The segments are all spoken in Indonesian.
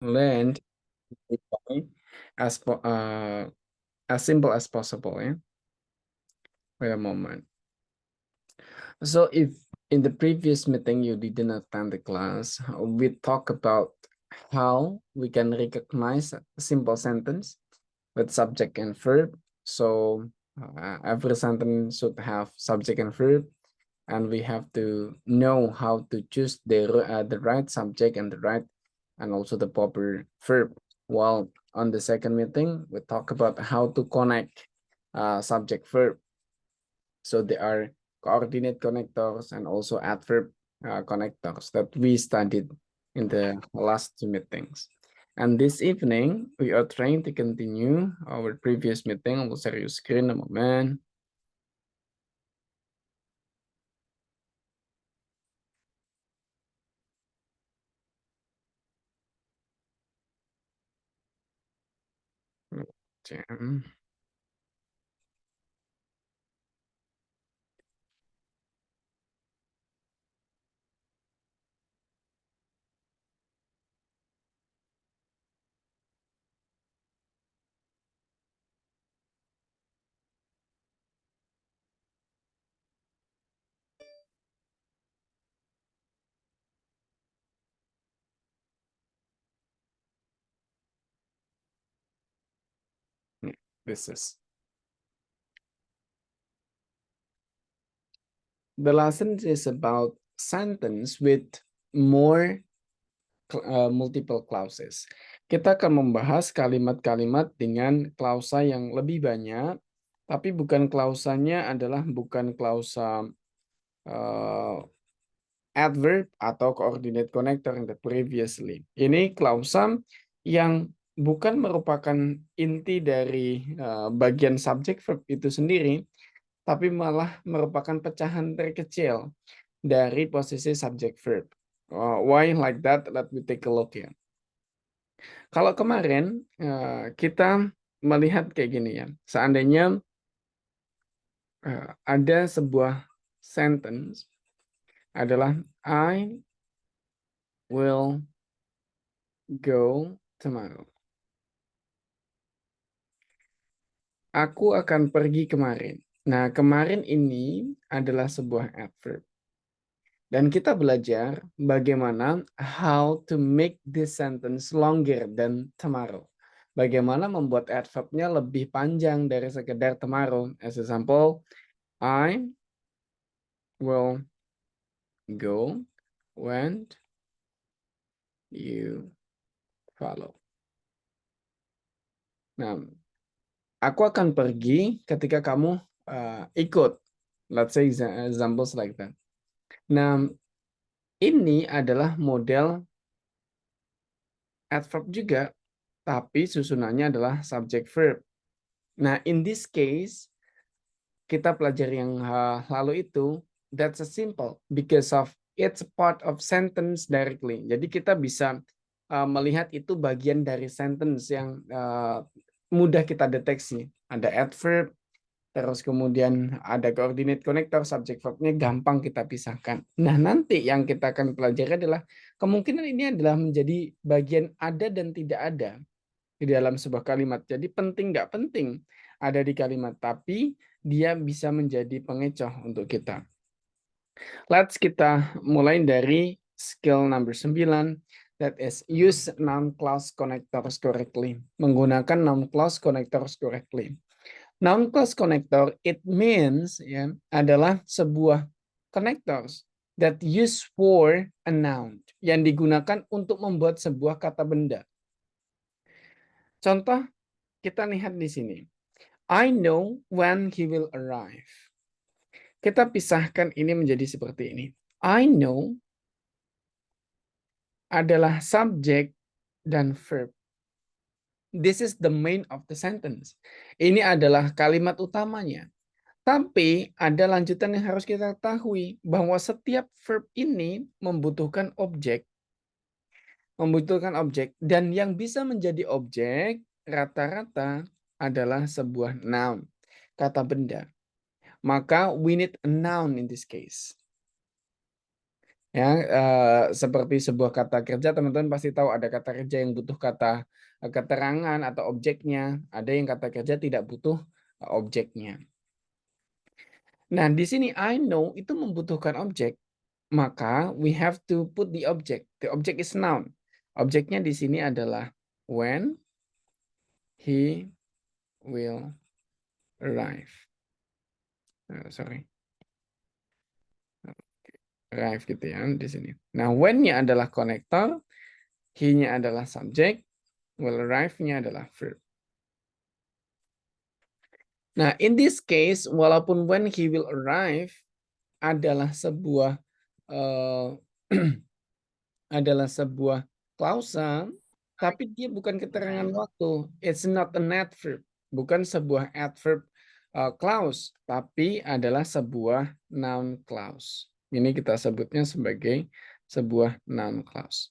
learned as as simple as possible. Yeah. Wait a moment. So if in the previous meeting you didn't attend the class, we talk about how we can recognize a simple sentence with subject and verb. So every sentence should have subject and verb, and we have to know how to choose the right subject and the right and also the proper verb. While on the second meeting, we talk about how to connect subject verb. So there are coordinate connectors and also adverb connectors that we studied in the last two meetings. And this evening, we are trying to continue our previous meeting. I will share your screen a moment. Jam. This is the lesson is about sentence with more multiple clauses. Kita akan membahas kalimat-kalimat dengan klausa yang lebih banyak, tapi bukan klausanya adalah bukan klausa adverb atau coordinate connector in the previously. Ini klausa yang bukan merupakan inti dari bagian subject verb itu sendiri, tapi malah merupakan pecahan terkecil dari posisi subject verb. Why like that? Let me take a look ya. Kalau kemarin kita melihat kayak gini ya, seandainya ada sebuah sentence adalah I will go tomorrow. Aku akan pergi kemarin. Nah, kemarin ini adalah sebuah adverb. Dan kita belajar bagaimana how to make this sentence longer than tomorrow. Bagaimana membuat adverbnya lebih panjang dari sekedar tomorrow. As example, I will go when you follow. Nah, aku akan pergi ketika kamu ikut. Let's say examples like that. Nah, ini adalah model adverb juga, tapi susunannya adalah subject verb. Nah, in this case, kita pelajari yang lalu itu, that's a simple because of it's part of sentence directly. Jadi kita bisa melihat itu bagian dari sentence yang mudah kita deteksi. Ada adverb, terus kemudian ada coordinate connector, subject verbnya gampang kita pisahkan. Nah, nanti yang kita akan pelajari adalah kemungkinan ini adalah menjadi bagian ada dan tidak ada di dalam sebuah kalimat. Jadi penting nggak penting ada di kalimat, tapi dia bisa menjadi pengecoh untuk kita. Let's kita mulai dari skill number 9, that is use noun clause connectors correctly. Menggunakan noun clause connectors correctly. Noun clause connector, it means ya, adalah sebuah connectors that used for a noun, yang digunakan untuk membuat sebuah kata benda. Contoh, kita lihat di sini. I know when he will arrive. Kita pisahkan ini menjadi seperti ini. I know adalah subject dan verb. This is the main of the sentence. Ini adalah kalimat utamanya. Tapi ada lanjutan yang harus kita ketahui bahwa setiap verb ini membutuhkan objek. Dan yang bisa menjadi objek rata-rata adalah sebuah noun, kata benda. Maka we need a noun in this case. Ya, seperti sebuah kata kerja, teman-teman pasti tahu ada kata kerja yang butuh kata keterangan atau objeknya, ada yang kata kerja tidak butuh objeknya. Nah, di sini I know itu membutuhkan objek, maka we have to put the object. The object is noun. Objeknya di sini adalah when he will arrive. Sorry. Arrive gitu ya di sini. Nah, when-nya adalah konektor, he-nya adalah subjek, will arrive-nya adalah verb. Nah, in this case, walaupun when he will arrive adalah sebuah adalah sebuah klausa, tapi dia bukan keterangan waktu. It's not an adverb, bukan sebuah adverb clause, tapi adalah sebuah noun clause. Ini kita sebutnya sebagai sebuah noun clause.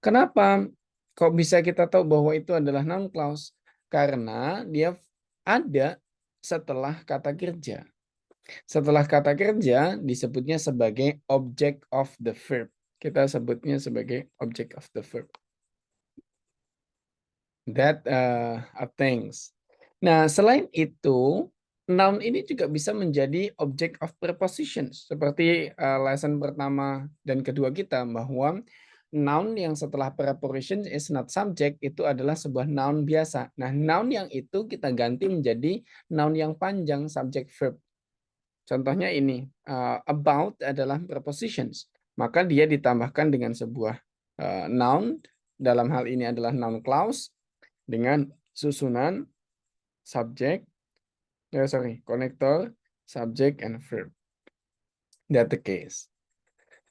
Kenapa? Kok bisa kita tahu bahwa itu adalah noun clause? Karena dia ada setelah kata kerja. Setelah kata kerja disebutnya sebagai object of the verb. Kita sebutnya sebagai object of the verb. That things. Nah, selain itu, noun ini juga bisa menjadi object of prepositions. Seperti lesson pertama dan kedua kita, bahwa noun yang setelah preposition is not subject itu adalah sebuah noun biasa. Nah, noun yang itu kita ganti menjadi noun yang panjang, subject verb. Contohnya ini, about adalah prepositions. Maka dia ditambahkan dengan sebuah noun, dalam hal ini adalah noun clause, dengan susunan subject, konektor, subject, and verb. That the case.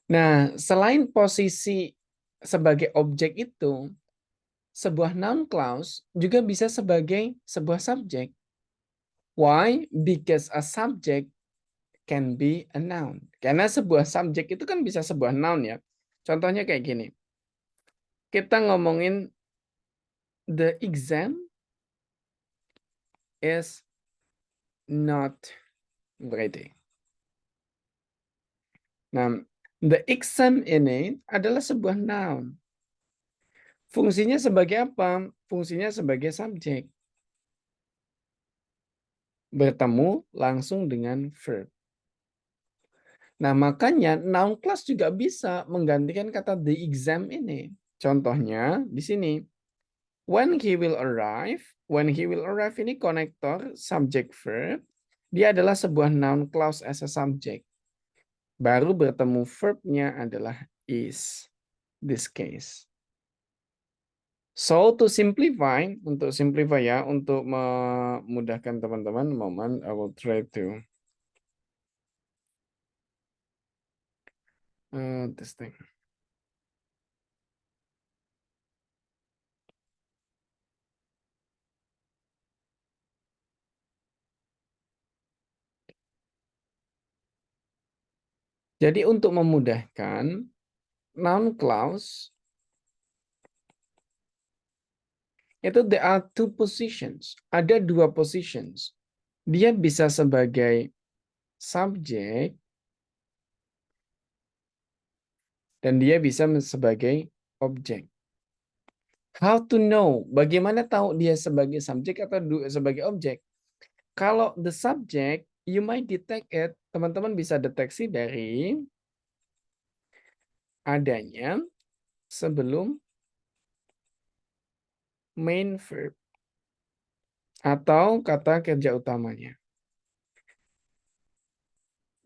Nah, selain posisi sebagai objek itu, sebuah noun clause juga bisa sebagai sebuah subjek. Why? Because a subject can be a noun. Karena sebuah subjek itu kan bisa sebuah noun ya. Contohnya kayak gini. Kita ngomongin the exam is not ready. Nah, the exam ini adalah sebuah noun. Fungsinya sebagai apa? Fungsinya sebagai subjek. Bertemu langsung dengan verb. Nah, makanya noun clause juga bisa menggantikan kata the exam ini. Contohnya di sini. When he will arrive ini konektor subject verb. Dia adalah sebuah noun clause as a subject. Baru bertemu verb-nya adalah is. This case. So to simplify, untuk simplify ya, untuk memudahkan teman-teman, moment I will try to this thing. Jadi untuk memudahkan, noun clause itu there are two positions. Ada dua positions. Dia bisa sebagai subjek dan dia bisa sebagai objek. How to know? Bagaimana tahu dia sebagai subjek atau sebagai objek? Kalau the subject, you might detect it. Teman-teman bisa deteksi dari adanya sebelum main verb atau kata kerja utamanya.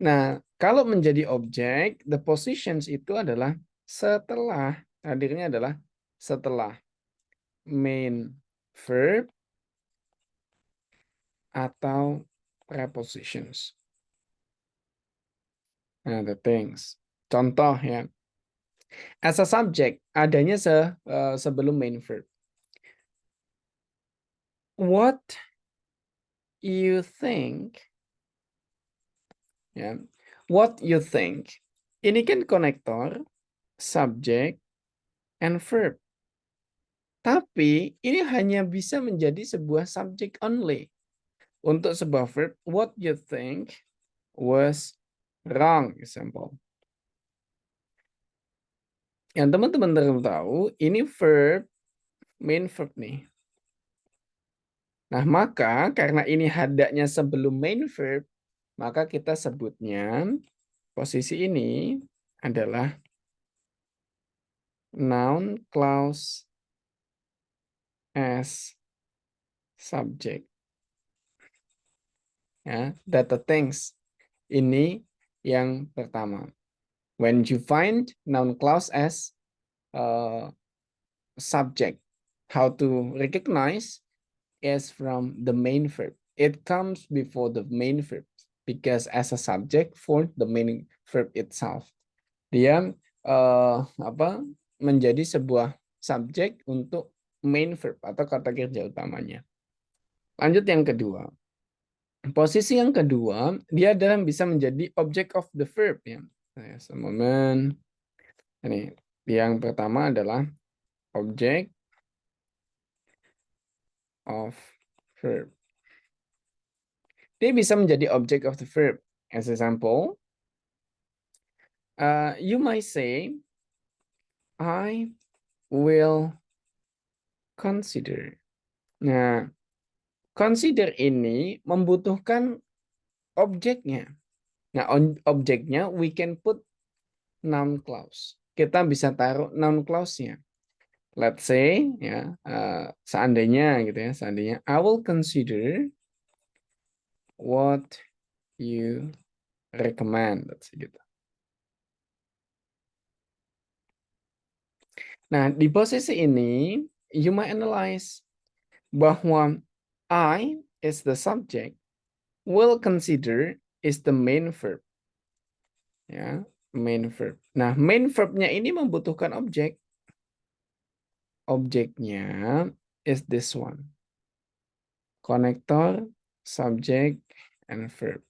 Nah, kalau menjadi objek, the positions itu adalah setelah, hadirnya adalah setelah main verb atau prepositions. Nah, the things. Contoh ya. As a subject, adanya sebelum main verb. What you think, ya. What you think. Ini kan konektor, subject, and verb. Tapi ini hanya bisa menjadi sebuah subject only. Untuk sebuah verb, what you think was wrong, example. Yang teman-teman tahu, ini verb, main verb nih. Nah, maka karena ini hadanya sebelum main verb, maka kita sebutnya posisi ini adalah noun clause as subject. Ya, data things. Ini yang pertama. When you find noun clause as subject, how to recognize is from the main verb. It comes before the main verb because as a subject for the main verb itself. Dia menjadi sebuah subjek untuk main verb atau kata kerja utamanya. Lanjut yang kedua. Posisi yang kedua, dia adalah bisa menjadi object of the verb ya. Moment. Ini yang pertama adalah object of verb. Dia bisa menjadi object of the verb. As example, you might say, I will consider. Nah, consider ini membutuhkan objeknya. Nah, objeknya we can put noun clause. Kita bisa taruh noun clause-nya. Let's say, ya, seandainya gitu ya, seandainya I will consider what you recommend. Gitu. Nah, di posisi ini, you might analyze bahwa I is the subject, will consider is the main verb. Ya, main verb. Nah, main verbnya ini membutuhkan objek. Objeknya is this one. Connector, subject, and verb.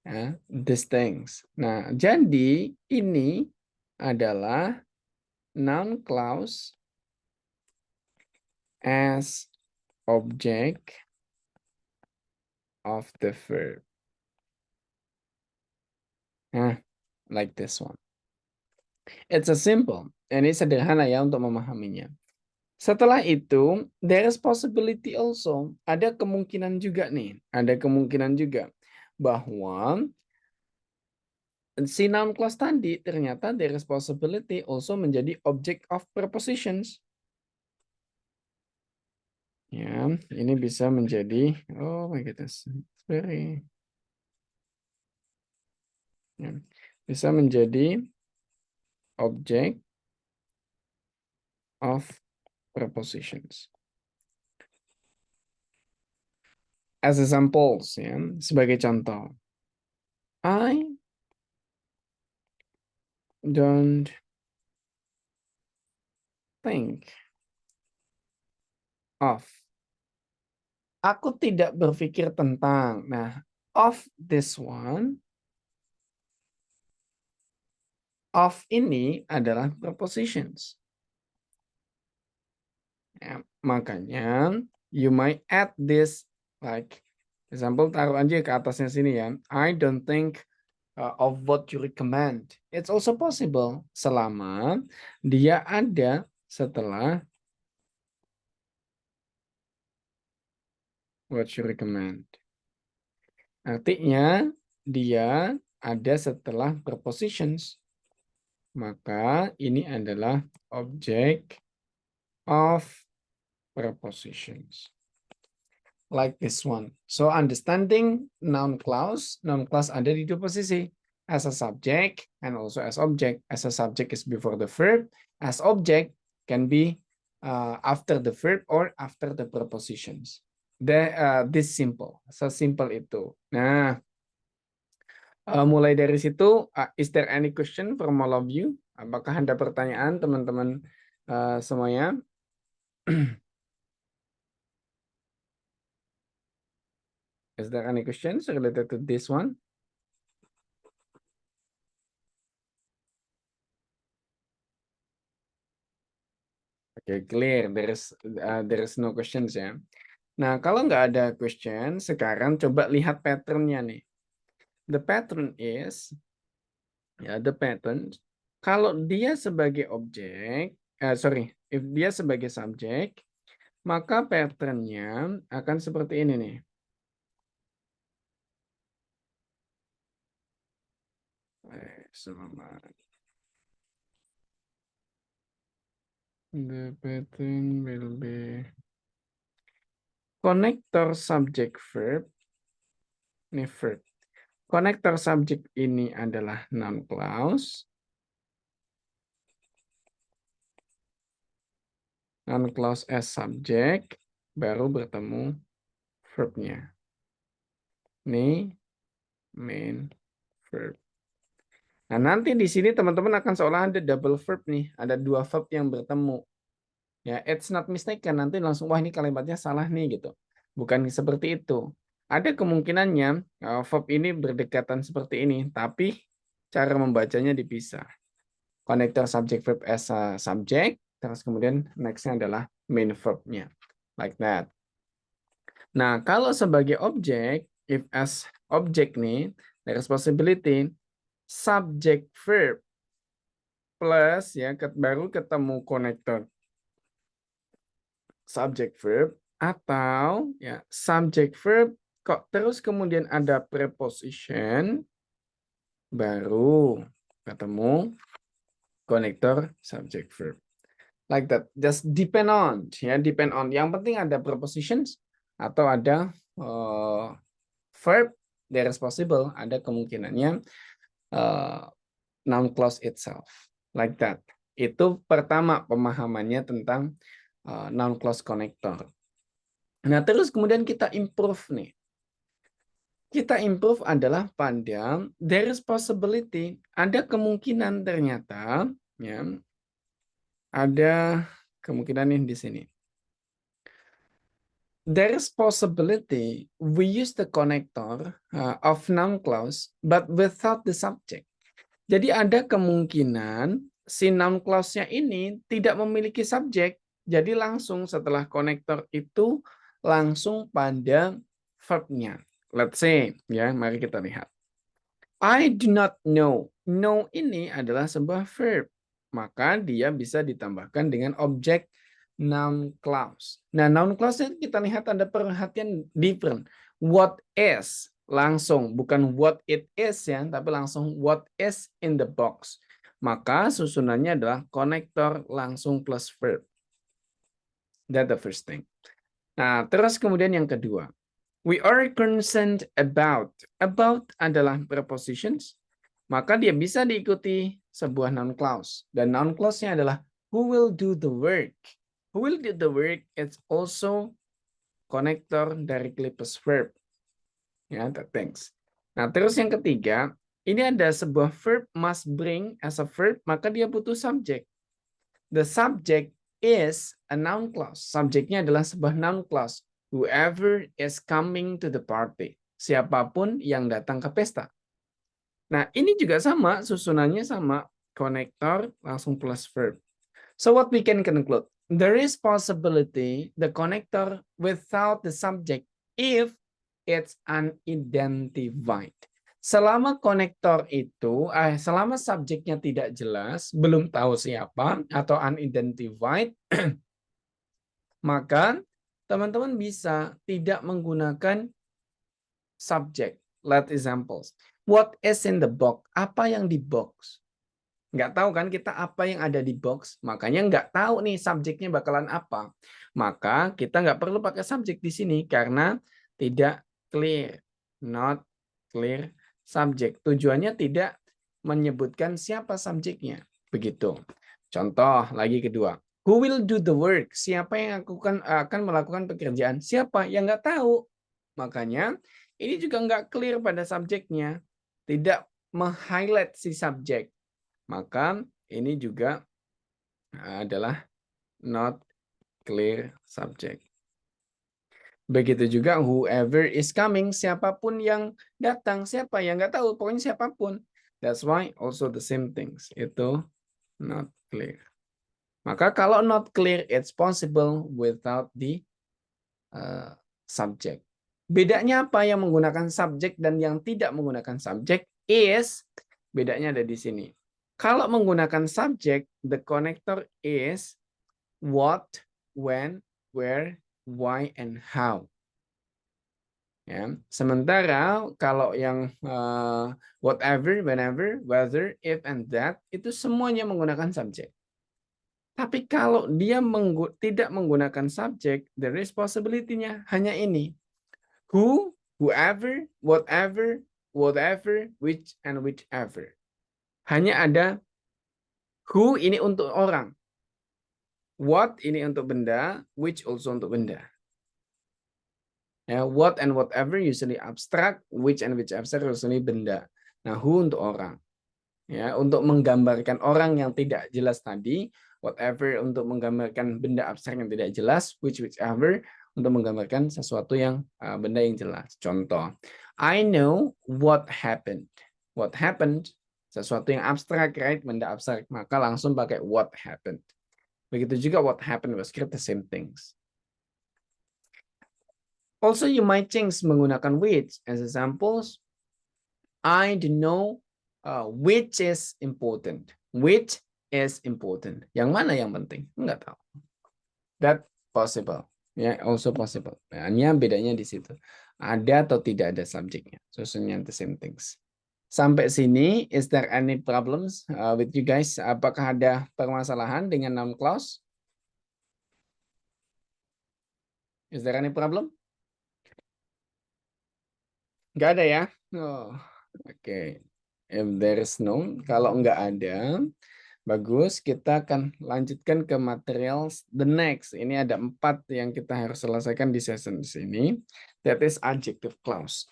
Ya, these things. Nah, jadi ini adalah noun clause as object of the verb. Nah, like this one. It's a simple. Ini sederhana ya untuk memahaminya. Setelah itu, there is possibility also. Ada kemungkinan juga nih. Ada kemungkinan juga bahwa si noun clause tadi ternyata there is possibility also menjadi object of prepositions. Ya, ini bisa menjadi, oh my goodness, very, ya, bisa menjadi object of prepositions. As examples, ya, sebagai contoh. I don't think of. Aku tidak berpikir tentang. Nah, of this one, of ini adalah prepositions. Ya, makanya you might add this like example, taruh aja ke atasnya sini ya. I don't think of what you recommend. It's also possible selama dia ada setelah what you recommend. Artinya dia ada setelah prepositions. Maka ini adalah object of prepositions. Like this one. So understanding noun clause ada di dua posisi. As a subject and also as object. As a subject is before the verb. As object can be after the verb or after the prepositions. This simple. Sesimpel itu. Nah, mulai dari situ, is there any question from all of you? Apakah ada pertanyaan teman-teman semuanya? Is there any questions related to this one? Okay, clear. There is no questions ya. Nah, kalau nggak ada question, sekarang coba lihat pattern-nya nih. The pattern is, ya, the pattern, Kalau dia sebagai objek, if dia sebagai subjek, maka pattern-nya akan seperti ini nih. Selamat. The pattern will be connector subject verb. Ini verb. Connector subject ini adalah noun clause. Noun clause as subject, baru bertemu verb-nya. Ini main verb. Nah, nanti di sini teman-teman akan seolah ada double verb nih. Ada dua verb yang bertemu. Ya, it's not mistaken. Nanti langsung, wah ini kalimatnya salah nih gitu. Bukan seperti itu. Ada kemungkinannya verb ini berdekatan seperti ini. Tapi cara membacanya dipisah. Connector subject verb as a subject. Terus kemudian next-nya adalah main verb-nya. Like that. Nah, kalau sebagai objek, if as object nih, there is possibility subject verb plus ya baru ketemu konektor subject verb atau ya subject verb kok terus kemudian ada preposition baru ketemu konektor subject verb. Like that, just depend on ya, depend on. Yang penting ada prepositions atau ada verb, there is possible, ada kemungkinannya noun clause itself. Like that. Itu pertama pemahamannya tentang noun clause connector. Nah, terus kemudian kita improve nih. Kita improve adalah pada there is possibility, ada kemungkinan ternyata ya. Ada kemungkinan nih di sini. There is possibility we use the connector of noun clause but without the subject. Jadi ada kemungkinan si noun clause-nya ini tidak memiliki subjek. Jadi langsung setelah konektor itu langsung pada verb-nya. Let's say, ya, mari kita lihat. I do not know. Know ini adalah sebuah verb. Maka dia bisa ditambahkan dengan objek noun clause. Nah, noun clause kita lihat ada perhatian different. What is langsung, bukan what it is ya, tapi langsung what is in the box. Maka susunannya adalah konektor langsung plus verb. That's the first thing. Nah, terus kemudian yang kedua. We are concerned about. About adalah prepositions. Maka dia bisa diikuti sebuah noun clause. Dan noun clause-nya adalah who will do the work. Who will do the work, it's also connector directly plus verb. Ya, thanks. Nah, terus yang ketiga, ini ada sebuah verb must bring as a verb, maka dia butuh subject. The subject is a noun clause. Subjeknya adalah sebuah noun clause. Whoever is coming to the party. Siapapun yang datang ke pesta. Nah, ini juga sama, susunannya sama. Connector langsung plus verb. So what we can conclude? There is possibility the connector without the subject if it's unidentified. Selama konektor itu, selama subjeknya tidak jelas, belum tahu siapa, atau unidentified, maka teman-teman bisa tidak menggunakan subjek. Let examples. What is in the box? Apa yang di box? Nggak tahu kan kita apa yang ada di box. Makanya nggak tahu nih subjeknya bakalan apa. Maka kita nggak perlu pakai subjek di sini karena tidak clear. Not clear subjek. Tujuannya tidak menyebutkan siapa subjeknya. Begitu. Contoh lagi kedua. Who will do the work? Siapa yang akan melakukan pekerjaan? Siapa yang nggak tahu? Makanya ini juga nggak clear pada subjeknya. Tidak meng-highlight si subjek. Maka ini juga adalah not clear subject. Begitu juga whoever is coming, siapapun yang datang, siapa yang nggak tahu, pokoknya siapapun. That's why also the same things. Itu not clear. Maka kalau not clear, it's possible without the subject. Bedanya apa yang menggunakan subjek dan yang tidak menggunakan subjek is bedanya ada di sini. Kalau menggunakan subjek, the connector is what, when, where, why, and how. Ya. Sementara kalau yang whatever, whenever, whether, if, and that, itu semuanya menggunakan subjek. Tapi kalau dia tidak menggunakan subjek, the responsibility-nya hanya ini. Who, whoever, whatever, whatever, which, and whichever. Hanya ada who ini untuk orang. What ini untuk benda, which also untuk benda. Ya, what and whatever usually abstract, which and whichever usually benda. Nah, who untuk orang. Ya, untuk menggambarkan orang yang tidak jelas tadi, whatever untuk menggambarkan benda abstrak yang tidak jelas, whichever untuk menggambarkan sesuatu yang benda yang jelas. Contoh, I know what happened. What happened, sesuatu yang abstrak, right? Benda abstrak, maka langsung pakai what happened. Begitu juga what happened was the same things. Also, you might change menggunakan which as examples. I don't know which is important. Which is important. Yang mana yang penting? Enggak tahu. That possible. Ya, also possible. Hanya bedanya di situ. Ada atau tidak ada subjeknya. Susunnya the same things. Sampai sini, is there any problems with you guys? Apakah ada permasalahan dengan noun clause? Is there any problem? Nggak ada ya? Oh, oke. Okay. If there is no, kalau nggak ada, bagus. Kita akan lanjutkan ke material the next. Ini ada 4 yang kita harus selesaikan di session sini. That is adjective clause.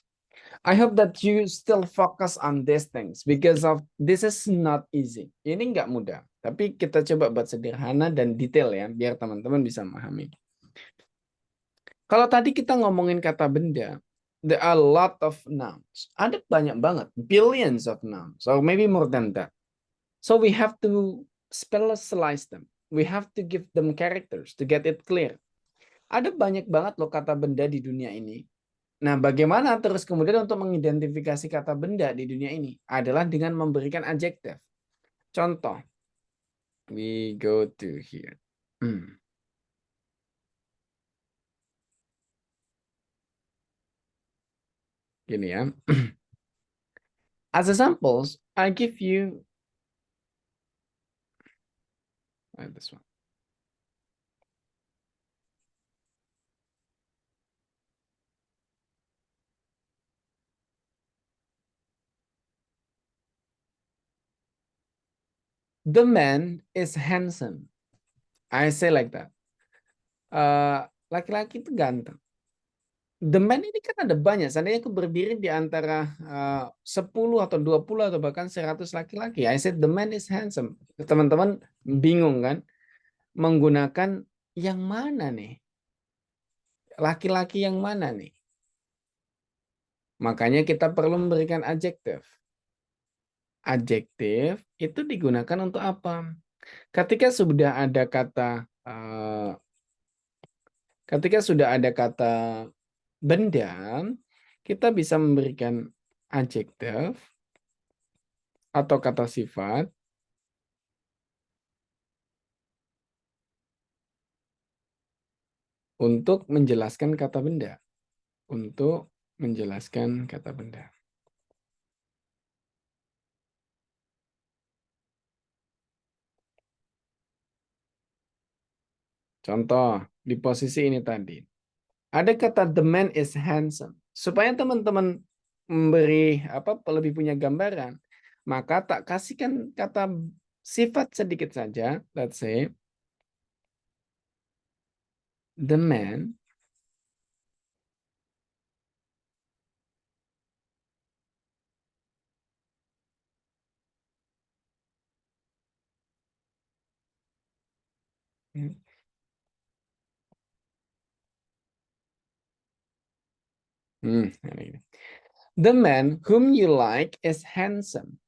I hope that you still focus on these things because of this is not easy. Ini nggak mudah, tapi kita coba buat sederhana dan detail ya, biar teman-teman bisa memahami. Kalau tadi kita ngomongin kata benda, there are a lot of nouns. Ada banyak banget, billions of nouns, or maybe more than that. So we have to specialize them. We have to give them characters to get it clear. Ada banyak banget loh kata benda di dunia ini. Nah, bagaimana terus kemudian untuk mengidentifikasi kata benda di dunia ini? Adalah dengan memberikan adjektif. Contoh, we go to here. Gini ya. As examples, I give you this one. The man is handsome. I say like that. Laki-laki itu ganteng. The man ini kan ada banyak. Seandainya aku berdiri di antara 10 atau 20 atau bahkan 100 laki-laki. I said the man is handsome. Teman-teman bingung kan? Menggunakan yang mana nih? Laki-laki yang mana nih? Makanya kita perlu memberikan adjektif. Adjektif itu digunakan untuk apa? Ketika sudah ada kata benda, kita bisa memberikan adjektif atau kata sifat untuk menjelaskan kata benda. Untuk menjelaskan kata benda. Contoh, di posisi ini tadi. Ada kata the man is handsome. Supaya teman-teman memberi lebih punya gambaran, maka tak kasihkan kata sifat sedikit saja. Let's say the man the man whom you like is handsome.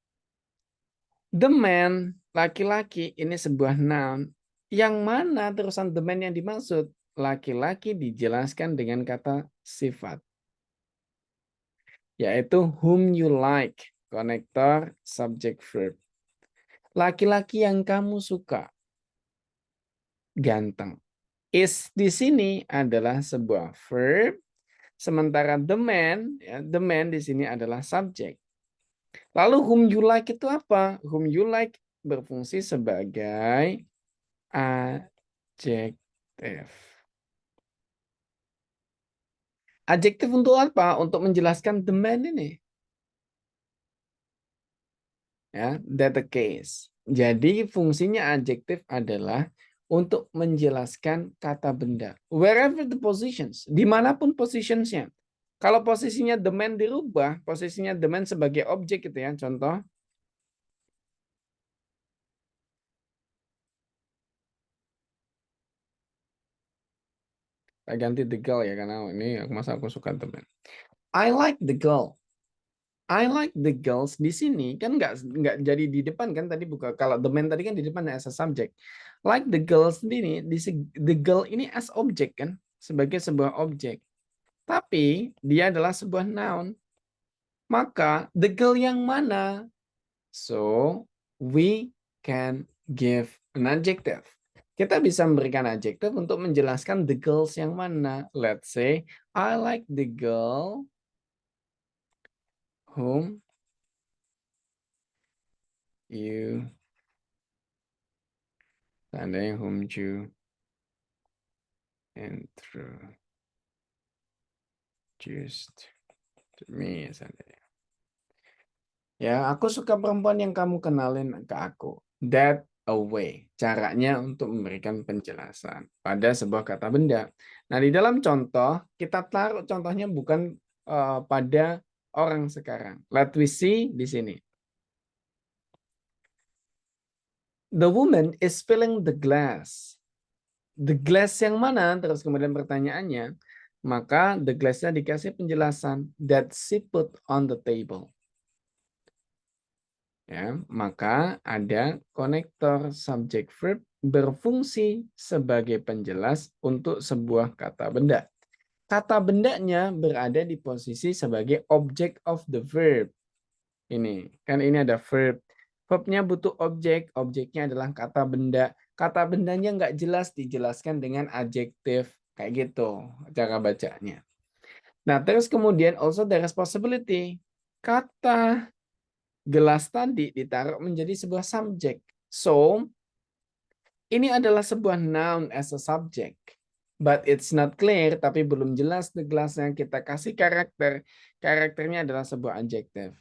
The man, laki-laki, ini sebuah noun. Yang mana terusan the man yang dimaksud? Laki-laki dijelaskan dengan kata sifat. Yaitu whom you like. Konektor, subject, verb. Laki-laki yang kamu suka. Ganteng. Is di sini adalah sebuah verb. Sementara the man di sini adalah subjek. Lalu whom you like itu apa? Whom you like berfungsi sebagai adjektif. Adjektif untuk apa? Untuk menjelaskan the man ini. Ya, that the case. Jadi fungsinya adjektif adalah untuk menjelaskan kata benda. Wherever the positions, dimanapun positionsnya. Kalau posisinya the man dirubah, posisinya the man sebagai objek gitu ya. Contoh, saya ganti the girl ya karena ini masa aku suka the man. I like the girl. I like the girls di sini kan nggak jadi di depan kan tadi buka kalau the man tadi kan di depan as a subject. Like the girls ini the girl ini as objek kan sebagai sebuah objek. Tapi dia adalah sebuah noun. Maka the girl yang mana? So we can give an adjective. Kita bisa memberikan adjektif untuk menjelaskan the girls yang mana. Let's say I like the girl whom you seandainya whom you introduced to me seandainya. Ya, aku suka perempuan yang kamu kenalin ke aku. That a way. Caranya untuk memberikan penjelasan pada sebuah kata benda. Nah, di dalam contoh, kita taruh contohnya bukan pada orang sekarang. Let we see di sini. The woman is filling the glass. The glass yang mana? Terus kemudian pertanyaannya. Maka the glass-nya dikasih penjelasan. That she put on the table. Ya, maka ada konektor subject verb berfungsi sebagai penjelas untuk sebuah kata benda. Kata bendanya berada di posisi sebagai object of the verb. Ini, kan ini ada verb. Verbnya butuh objek, objeknya adalah kata benda. Kata bendanya nggak jelas dijelaskan dengan adjektif. Kayak gitu cara bacanya. Nah, terus kemudian also there is possibility. Kata gelas tadi ditaruh menjadi sebuah subjek. So, ini adalah sebuah noun as a subject. But it's not clear, tapi belum jelas the glass yang kita kasih karakter. Karakternya adalah sebuah adjective.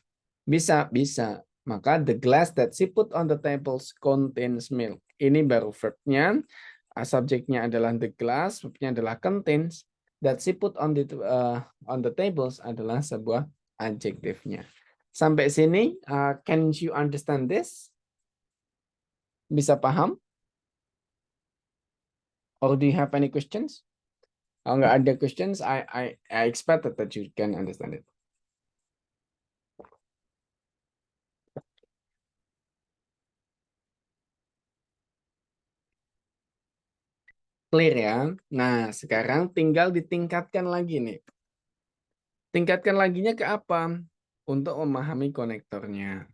Bisa, bisa. Maka the glass that she put on the tables contains milk. Ini baru verbnya. Subjeknya adalah the glass, verbnya adalah contains. That she put on the tables adalah sebuah adjektifnya. Sampai sini, can you understand this? Bisa paham? Or do you have any questions? Kalau nggak ada questions, I expected that you can understand it. Clear ya? Nah, sekarang tinggal ditingkatkan lagi nih. Tingkatkan laginya ke apa? Untuk memahami konektornya.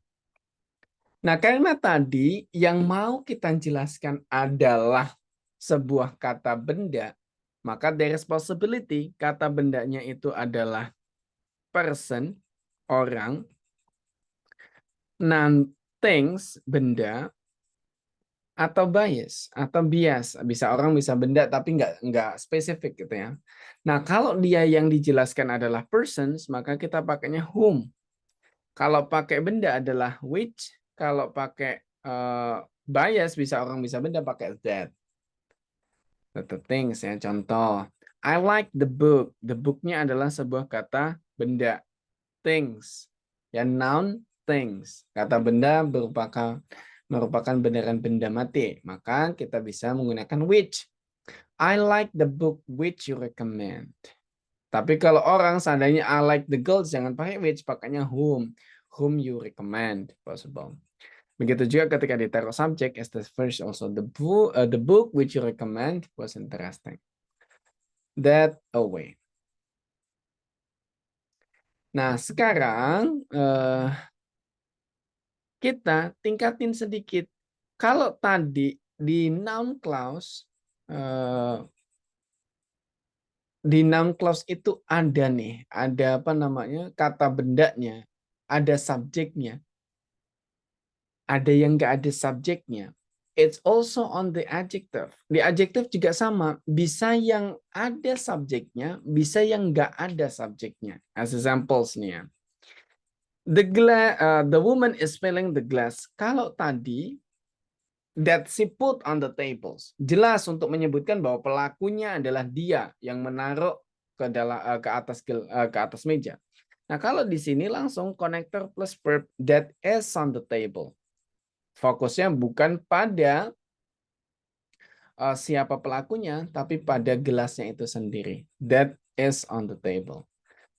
Nah, karena tadi yang mau kita jelaskan adalah sebuah kata benda, maka there is possibility kata bendanya itu adalah person, orang, non-things, benda, atau bias. Bisa orang, bisa benda, tapi nggak spesifik gitu ya. Nah, kalau dia yang dijelaskan adalah persons, maka kita pakainya whom. Kalau pakai benda adalah which, kalau pakai bias, bisa orang, bisa benda, pakai that. The things ya, contoh. I like the book. The book-nya adalah sebuah kata benda. Things. Ya, noun things. Kata benda merupakan beneran benda mati. Maka kita bisa menggunakan which. I like the book which you recommend. Tapi kalau orang seandainya I like the girls, jangan pakai which, pakainya whom. Whom you recommend, possible. Begitu juga ketika ditaruh subject as the first also the book which you recommend was interesting. That away. Nah, sekarang kita tingkatin sedikit. Kalau tadi di noun clause, itu ada nih, ada apa namanya, kata bendanya, ada subjeknya, ada yang nggak ada subjeknya. It's also on the adjective. Di adjective juga sama, bisa yang ada subjeknya, bisa yang nggak ada subjeknya. As examples nih ya. The woman is filling the glass. Kalau tadi that she put on the tables, jelas untuk menyebutkan bahwa pelakunya adalah dia yang menaruh ke atas meja. Nah, kalau di sini langsung connector plus verb that is on the table. Fokusnya bukan pada siapa pelakunya, tapi pada gelasnya itu sendiri. That is on the table.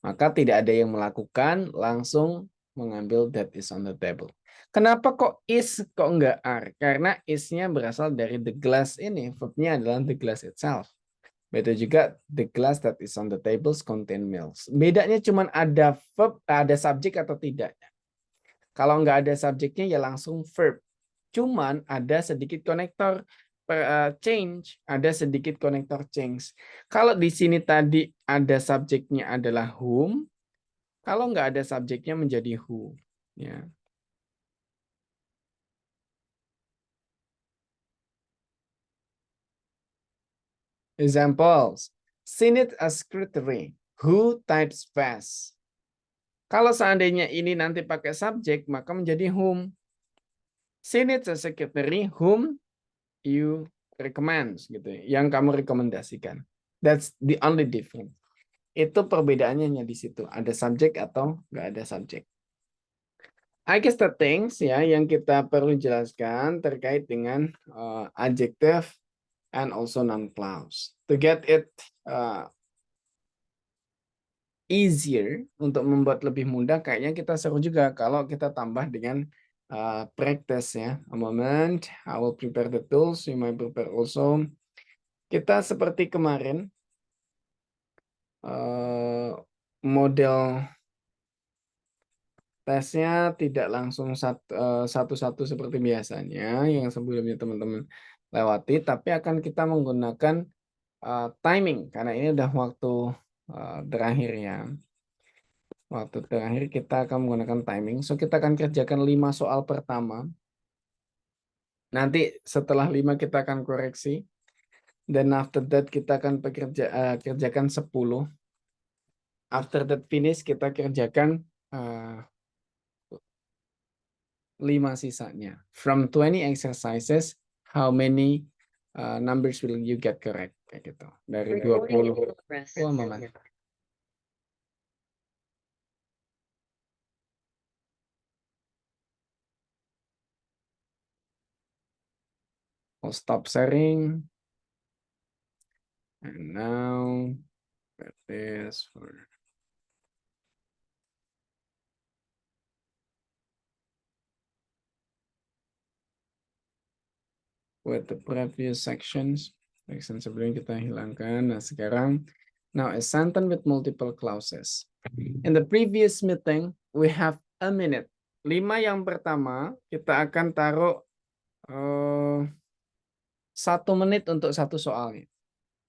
Maka tidak ada yang melakukan, langsung mengambil that is on the table. Kenapa kok is, kok enggak are? Karena is-nya berasal dari the glass ini. Verbnya adalah the glass itself. Beda juga the glass that is on the tables contain milk. Bedanya cuma ada verb, ada subjek atau tidak. Kalau nggak ada subjeknya ya langsung verb. Cuman ada sedikit konektor change, ada sedikit konektor change. Kalau di sini tadi ada subjeknya adalah whom, kalau nggak ada subjeknya menjadi who. Ya. Examples. She needs a secretary who types fast. Kalau seandainya ini nanti pakai subjek, maka menjadi whom. She needs a secretary whom you recommend, gitu, yang kamu rekomendasikan. That's the only difference. Itu perbedaannya hanya di situ. Ada subjek atau nggak ada subjek. I guess the things ya yang kita perlu jelaskan terkait dengan adjective and also noun clause. To get it easier, untuk membuat lebih mudah, kayaknya kita seru juga kalau kita tambah dengan practice ya. A moment, I will prepare the tools. You might prepare also. Kita seperti kemarin model tesnya tidak langsung satu-satu seperti biasanya yang sebelumnya teman-teman lewati, tapi akan kita menggunakan timing karena ini udah waktu terakhir ya. Waktu terakhir kita akan menggunakan timing. So kita akan kerjakan 5 soal pertama. Nanti setelah 5 kita akan koreksi. Dan after that kita akan kerjakan 10. After that finish kita kerjakan 5 sisanya. From 20 exercises, how many numbers will you get correct? Kayak gitu. Dari 20. Oh, Mama. I'll stop sharing. And now, that is for with the previous sections. Section sebelumnya kita hilangkan. Nah, sekarang, now a sentence with multiple clauses. In the previous meeting, we have a minute. 5 yang pertama, kita akan taruh 1 menit untuk satu soalnya.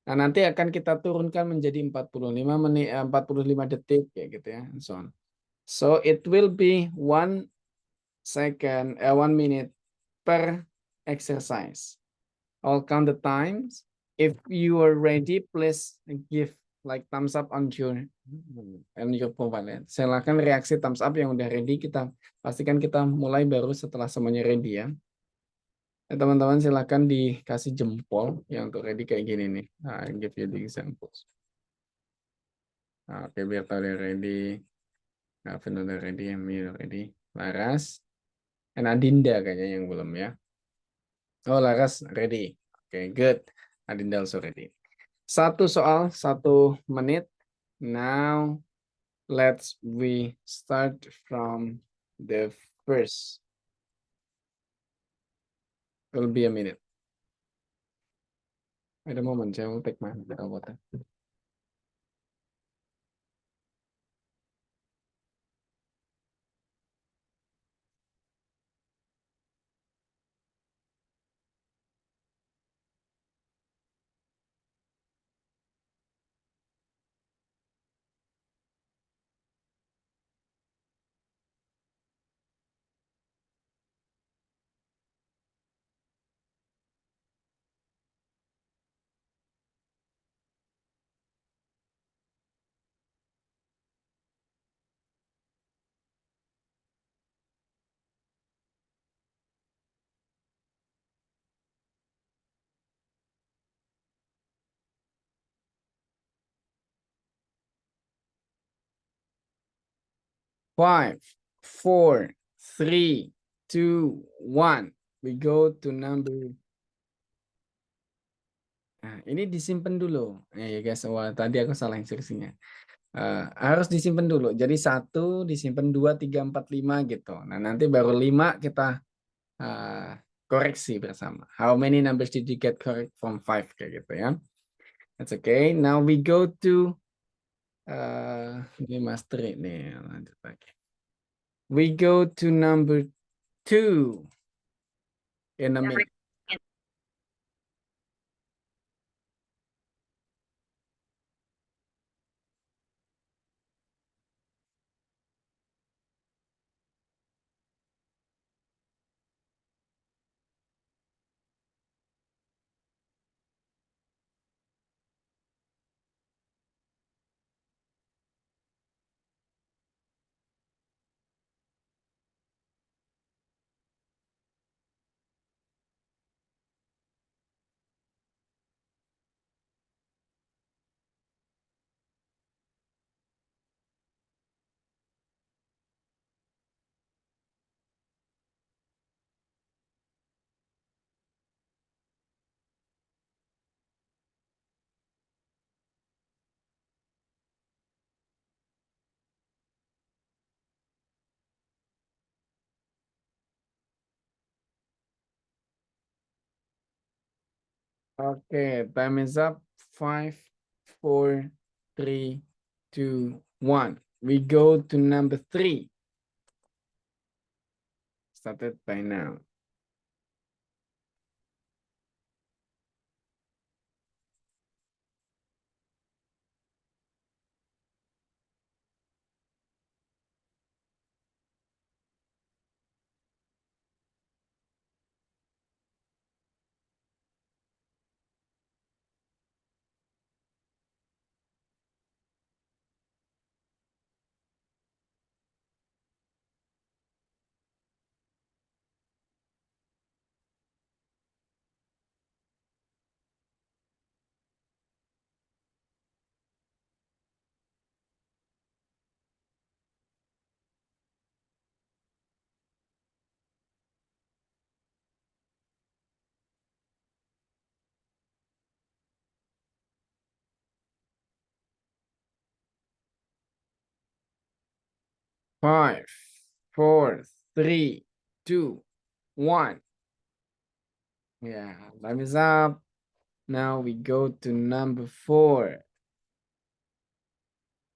Nah, nanti akan kita turunkan menjadi 45 menit, 45 detik, kayak gitu ya, and so on. So, it will be 1 minute per exercise. I'll count the times. If you are ready, please give like thumbs up on your profile. Silakan reaksi thumbs up yang udah ready. Kita pastikan kita mulai baru setelah semuanya ready ya. Teman-teman silakan dikasih jempol yang untuk ready kayak gini nih. Nah, give you the examples. Oke, biar tahu udah ready. Gavin udah ready, Emil ready. Laras. Dan Adinda kayaknya yang belum ya. Oh, Laras ready. Oke, good. Adinda also ready. 1 soal 1 menit. Now let's we start from the first. It will be a minute. Wait a moment, I will take my water. 5, 4, 3, 2, 1. We go to number. Nah, ini disimpan dulu. Ya guys, wah tadi aku salah instruksinya. Harus disimpan dulu. Jadi 1 disimpan 2, 3, 4, 5 gitu. Nah, nanti baru 5 kita koreksi bersama. How many numbers did you get correct from 5 kayak gitu ya. That's okay. Now we go to ini master nih. Lanjut lagi. We go to number 2 in a minute. Okay, time is up. 5, 4, 3, 2, 1. We go to number 3. Started by now. 5, 4, 3, 2, 1. Yeah, time is up. Now we go to number 4.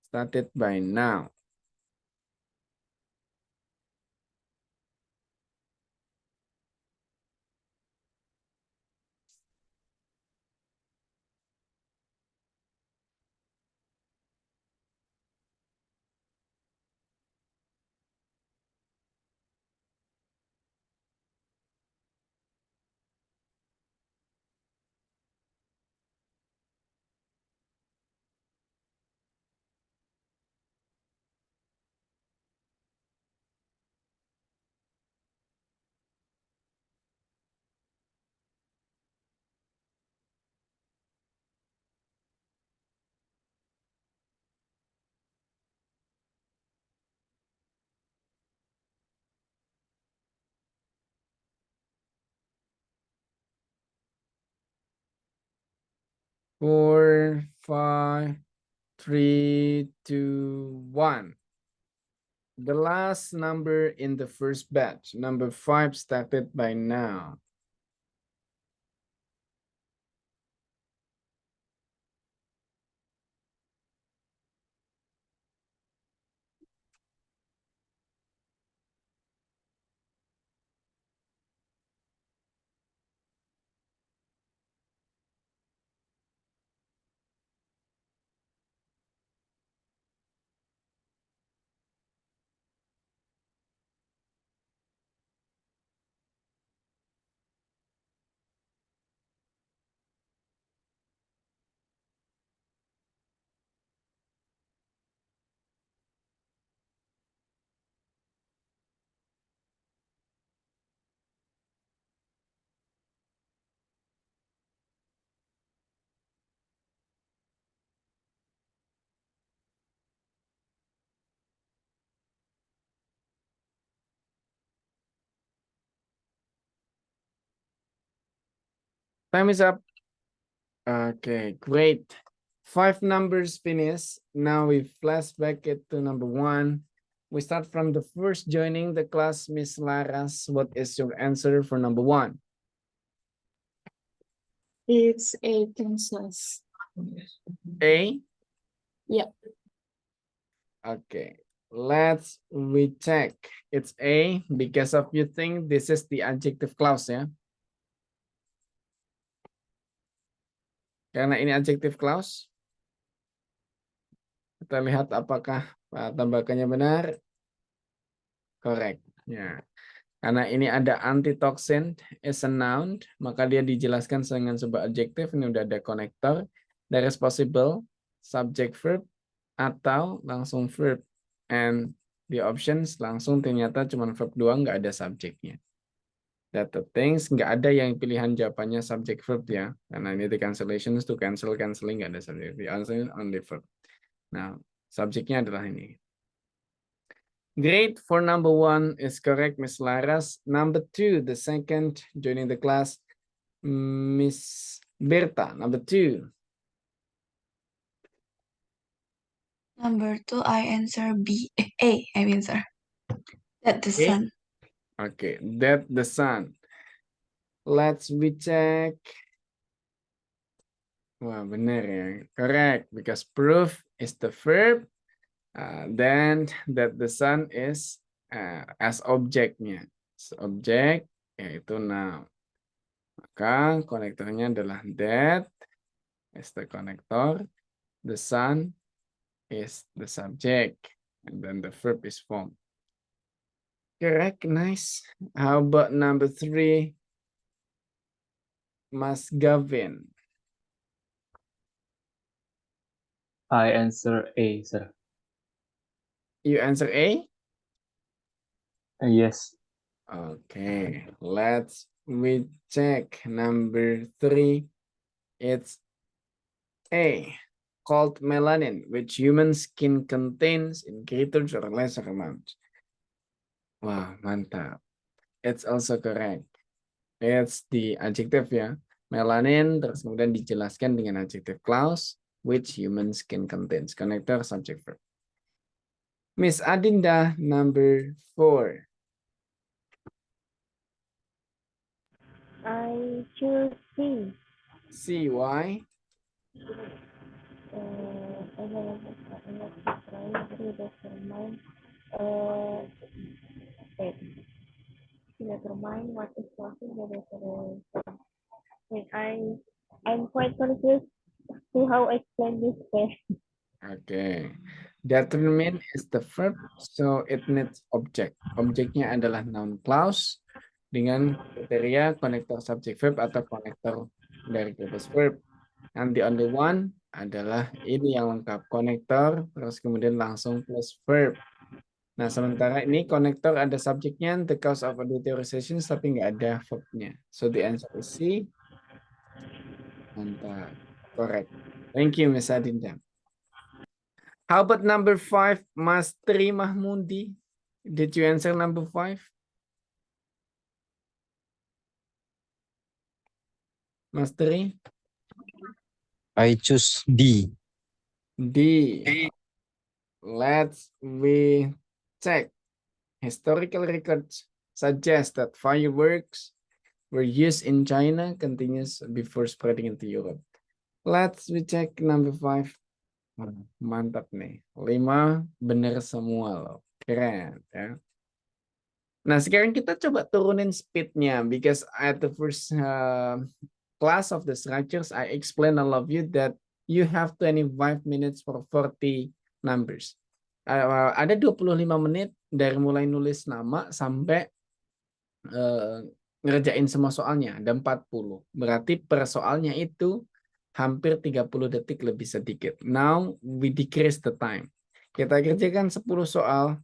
Started by now. 4, 5, 3, 2, 1. The last number in the first batch, number 5, started by now. Time is up. Okay, great. 5 numbers finished. Now we flashback it to number 1. We start from the first joining the class, Miss Laras. What is your answer for number 1? It's a Kansas. A? Yep. Okay, let's recheck. It's A because of you think this is the adjective clause ya. Karena ini adjective clause. Kita lihat apakah tembakannya benar. Correct. Ya. Karena ini ada antitoxin is a noun, maka dia dijelaskan dengan sebuah adjective. Ini udah ada konektor. There is possible subject verb atau langsung verb. And the options langsung ternyata cuma verb doang, nggak ada subjeknya. That the things nggak ada yang pilihan jawabannya subject verb ya. Karena ini the cancellations to cancel, canceling nggak ada subject. The answer is only verb. Nah, subjeknya adalah ini. Great, for number 1 is correct, Miss Laras. Number 2, the second joining the class, Miss Berta. Number 2. Number 2, I answer B. A, I answer. That the sun. Okay, that the sun. Let's recheck. Wah, benar ya. Correct, because proof is the verb. Then that the sun is as objeknya. Objek yaitu noun. Maka konektornya adalah that is the connector. The sun is the subject. And then the verb is formed. Correct, nice. How about number 3? Mas Gavin. I answer A, sir. You answer A? Yes. Okay, let's recheck number 3. It's A, called melanin, which human skin contains in greater or lesser amounts. Wow, mantap. It's also correct. It's the adjective ya. Melanin, terus kemudian dijelaskan dengan adjective clause, which human skin contains. Connector, subject, verb. Miss Adinda, number 4. I choose C. C, why? I have to try to determine wait, determine what is causing the reference. Wait, I'm quite confused to how I explain this question. Okay. Determine is the verb, so it needs object. Objeknya adalah noun clause dengan kriteria konektor subject verb atau konektor dari previous verb. And the only one adalah ini yang lengkap. Konektor, terus kemudian langsung plus verb. Nah, sementara ini konektor ada subjeknya, the cause of authorization, tapi nggak ada verbnya. So the answer is C. Mantap. Correct. Thank you, Miss Adinda. How about number 5, Mas Tri Mahmudi? Did you answer number 5? Mas Tri? I choose D. D. Let's we check. Historical records suggest that fireworks were used in China continuous before spreading into Europe. Let's we check number 5. Mantap nih. 5 benar semua loh. Keren ya. Nah, sekarang kita coba turunin speednya because at the first class of the structures I explained all of you that you have 25 minutes for 40 numbers. Ada 25 menit dari mulai nulis nama sampai ngerjain semua soalnya, ada 40. Berarti per soalnya itu hampir 30 detik lebih sedikit. Now we decrease the time. Kita kerjakan 10 soal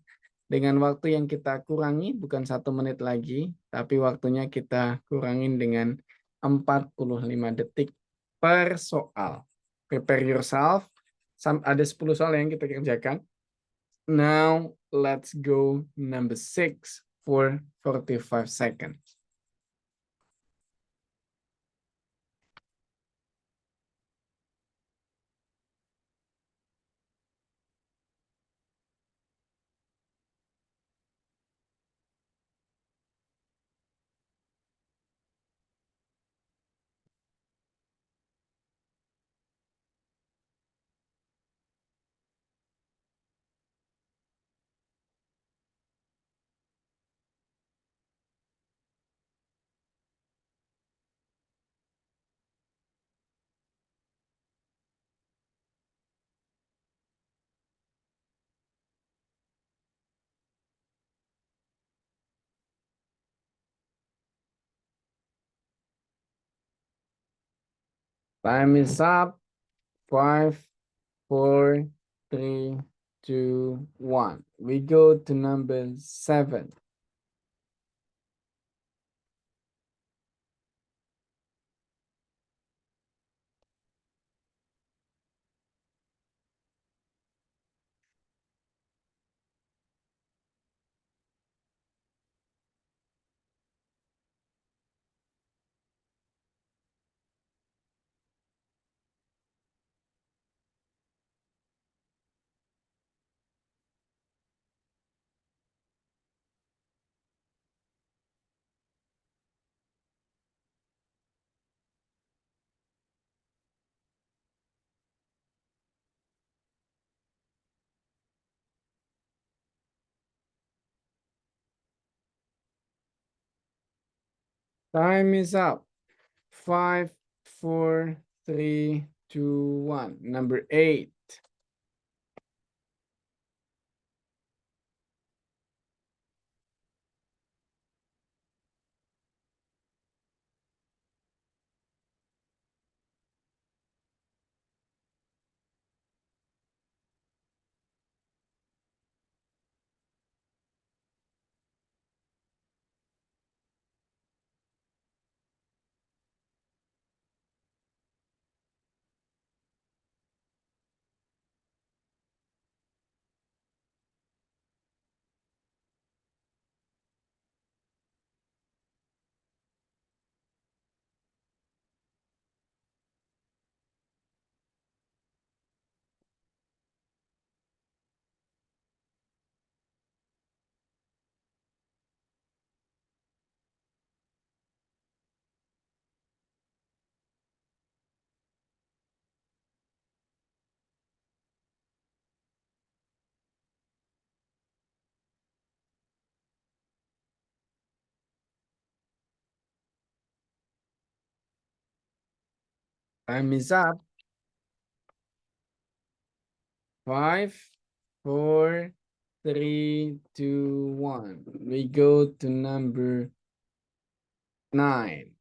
dengan waktu yang kita kurangi, bukan 1 menit lagi, tapi waktunya kita kurangin dengan 45 detik per soal. Prepare yourself. Ada 10 soal yang kita kerjakan. Now let's go number 6 for 45 seconds. Time is up. 5, 4, 3, 2, 1. We go to number 7. Time is up. 5, 4, 3, 2, 1. Number 8. Time is up. 5, 4, 3, 2, 1. We go to number 9.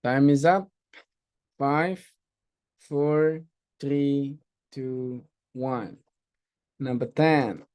Time is up. 5, 4, 3, 2, 1. Number 10.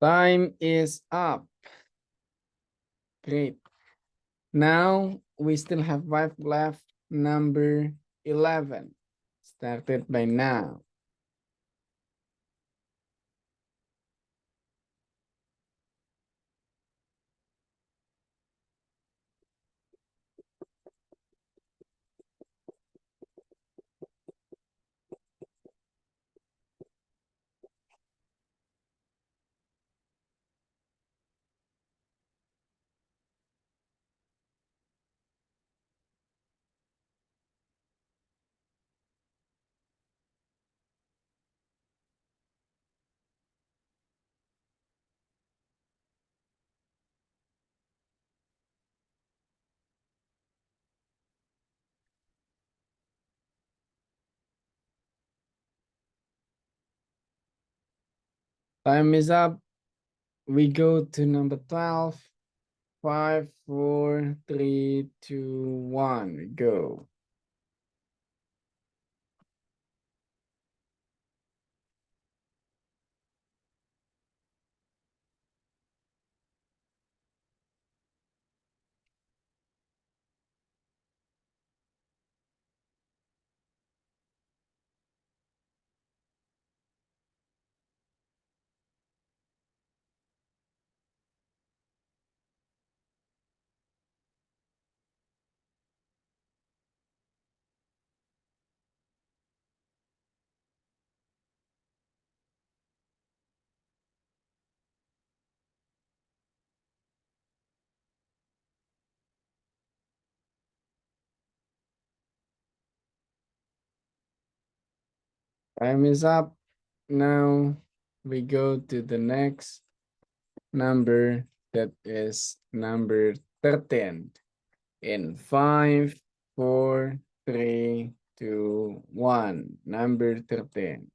Time is up. Great. Now we still have 5 left. Number 11. Started by now. Time is up. We go to number 12. 5, 4, 3, 2, 1. We go. Time is up. Now we go to the next number, that is number 13. In 5, 4, 3, 2, 1. Number 13.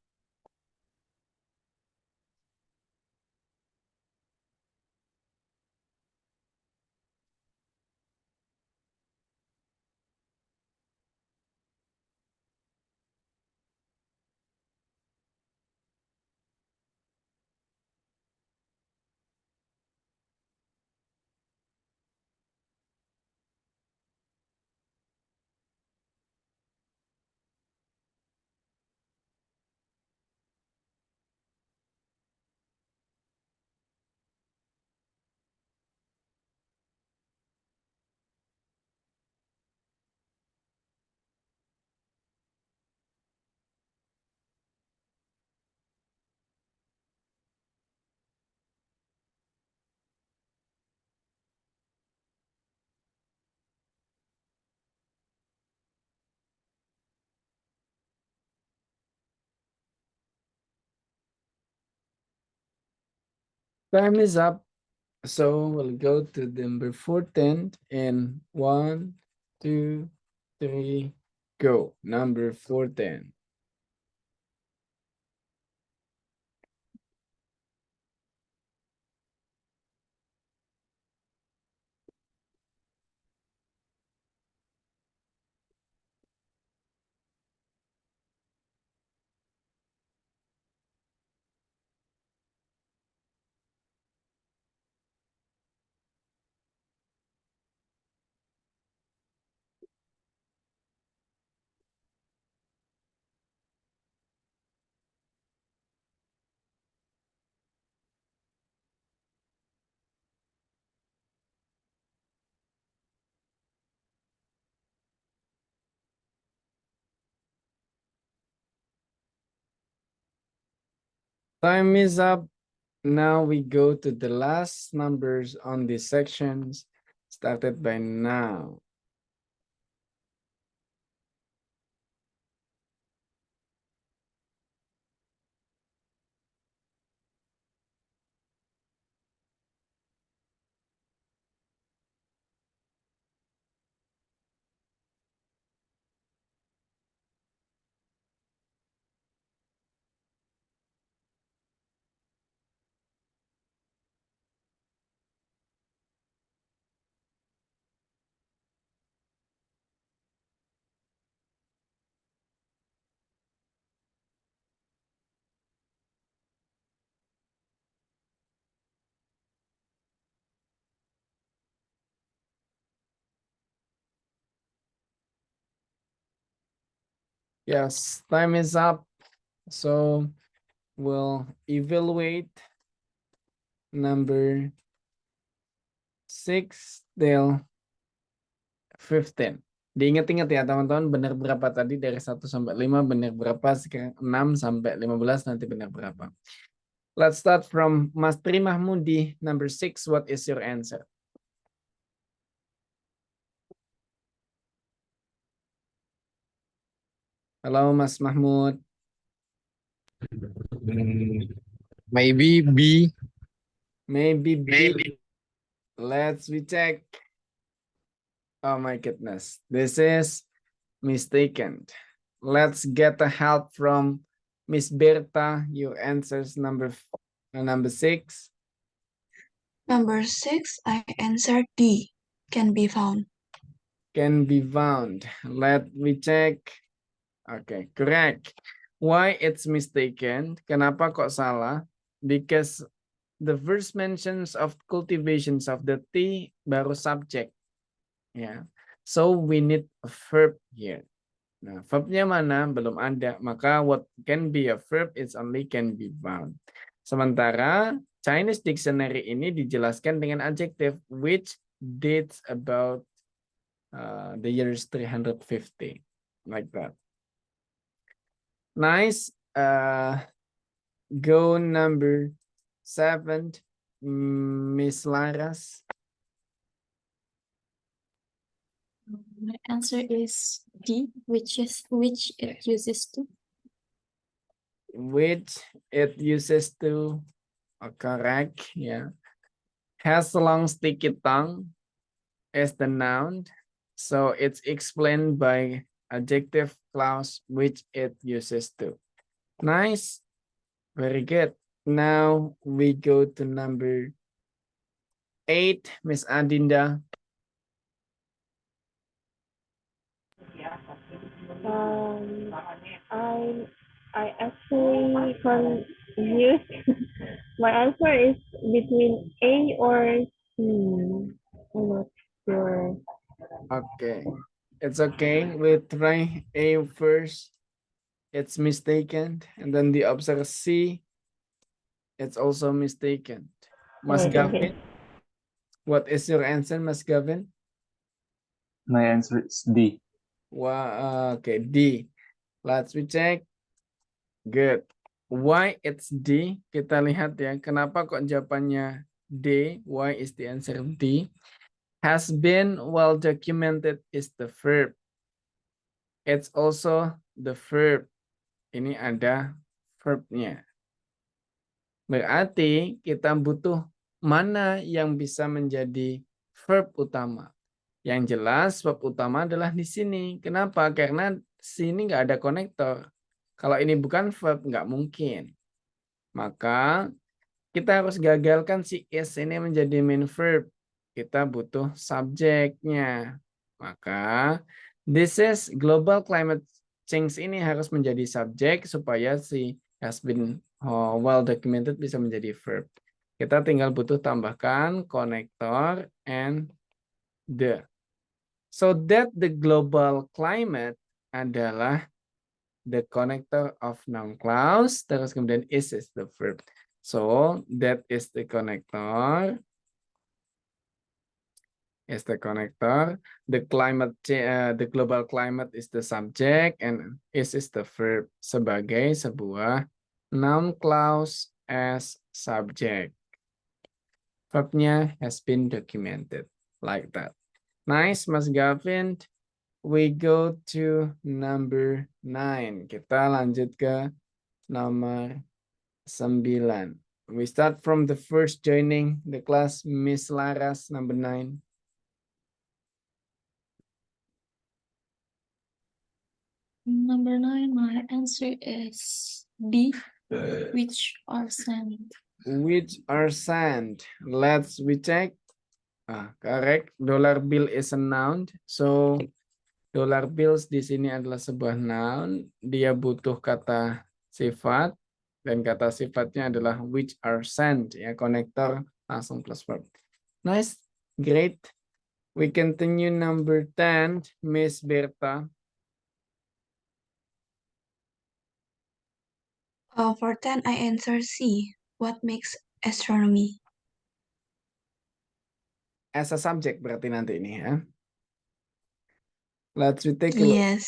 Time is up. So we'll go to number 14 in 1, 2, 3, go. Number 14. Time is up. Now we go to the last numbers on these sections started by now. Yes, time is up. So we'll evaluate number 6 till 15. Diingat-ingat ya teman-teman, benar berapa tadi dari 1 sampai 5, benar berapa sekarang 6 sampai 15 nanti benar berapa. Let's start from Mas Tri Mahmudi, number 6. What is your answer? Halo Mas Mahmud. Maybe B. Maybe B. Let's check. Oh my goodness, this is mistaken. Let's get the help from Miss Berta. Your answers number Number 6. Number 6, I answer D. Can be found. Can be found. Let me check. Okay, correct. Why it's mistaken? Kenapa kok salah? Because the first mentions of cultivations of the tea baru subject. Ya. So we need a verb here. Nah, verbnya mana? Belum ada. Maka what can be a verb is only can be found. Sementara Chinese dictionary ini dijelaskan dengan adjective which dates about the years 350. Like that. Nice. Go number 7, Miss Laras. My answer is D, which it uses to. Which it uses to, correct, yeah. Has a long sticky tongue is the noun. So it's explained by adjective clause which it uses to. Nice. Very good. Now we go to number 8, Miss Adinda. I actually confused. My answer is between A or C. I'm not sure. Okay. It's okay. We try A first. It's mistaken. And then the option C, it's also mistaken. Mas Okay. Gavin, what is your answer, Mas Gavin? My answer is D. Wow, okay, D. Let's check. Good. Why it's D? Kita lihat ya, kenapa kok jawabannya D? Why is the answer D? Has been well documented is the verb. It's also the verb. Ini ada verbnya. Berarti kita butuh mana yang bisa menjadi verb utama. Yang jelas verb utama adalah di sini. Kenapa? Karena sini nggak ada konektor. Kalau ini bukan verb, nggak mungkin. Maka kita harus gagalkan si is ini menjadi main verb. Kita butuh subjeknya. Maka this is global climate change ini harus menjadi subjek supaya si has been well documented bisa menjadi verb. Kita tinggal butuh tambahkan konektor and the. So that the global climate adalah the connector of noun clause, terus kemudian is the verb. So that is the connector. Is the connector. The climate, the global climate is the subject, and is the verb sebagai sebuah noun clause as subject. Verbnya has been documented like that. Nice, Mas Gavin. We go to number 9. Kita lanjut ke nomor 9. We start from the first joining the class, Miss Laras, number 9. Number 9, my answer is B, which are sent. Which are sent. Let's check. Correct. Dollar bill is a noun. So dollar bills di sini adalah sebuah noun. Dia butuh kata sifat dan kata sifatnya adalah which are sent, ya, konektor langsung plus verb. Nice, great. We continue number 10, Miss Berta. For 10, I answer C. What makes astronomy? As a subject berarti nanti ini, ya. Let's take a look. Yes.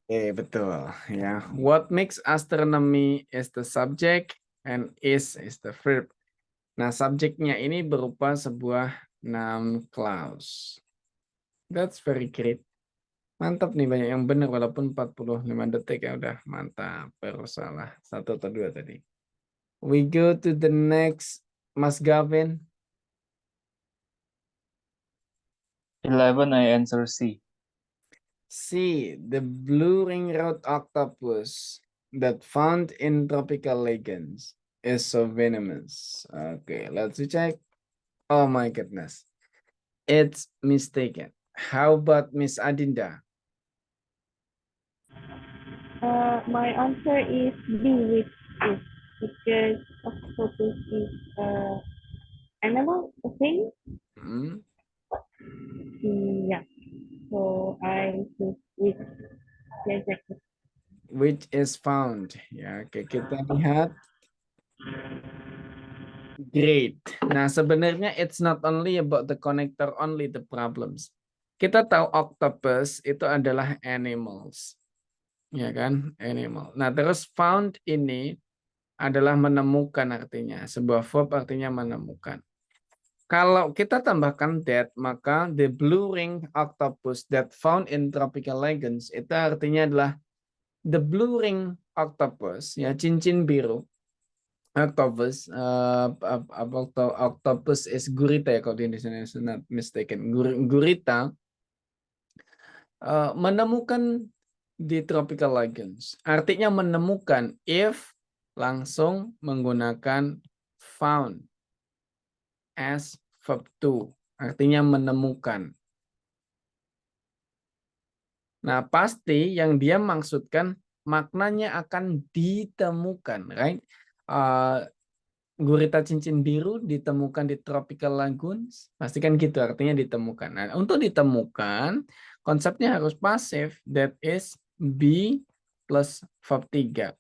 Betul, ya. What makes astronomy is the subject and is the verb. Nah, subjeknya ini berupa sebuah noun clause. That's very great. Mantap nih, banyak yang benar walaupun 45 detik ya udah mantap. Baru salah 1 atau 2 tadi. We go to the next, Mas Gavin. 11, I answer C. C, the blue ring-road octopus that found in tropical lagoons. is so venomous. Okay, let's check. Oh my goodness. It's mistaken. How about Miss Adinda? My answer is B, which is because octopus is animal, a thing. Hmm? Yeah. So I choose which. Yeah, exactly. Which is found. Ya, oke, kita lihat. Great. Nah, sebenarnya it's not only about the connector only the problems. Kita tahu octopus itu adalah animals. Ya kan? Animal. Nah, terus found ini adalah menemukan artinya. Sebuah verb artinya menemukan. Kalau kita tambahkan that, maka the blue ring octopus that found in tropical lagoons itu artinya adalah the blue ring octopus, ya cincin biru octopus. Octopus is gurita ya kalau di Indonesia, not mistaken. Gurita menemukan di tropical lagoons. Artinya menemukan if langsung menggunakan found as verb to. Artinya menemukan. Nah, pasti yang dia maksudkan maknanya akan ditemukan, right? Gurita cincin biru ditemukan di tropical lagoons, pasti kan gitu artinya ditemukan. Nah, untuk ditemukan konsepnya harus pasif, that is be plus verb 3.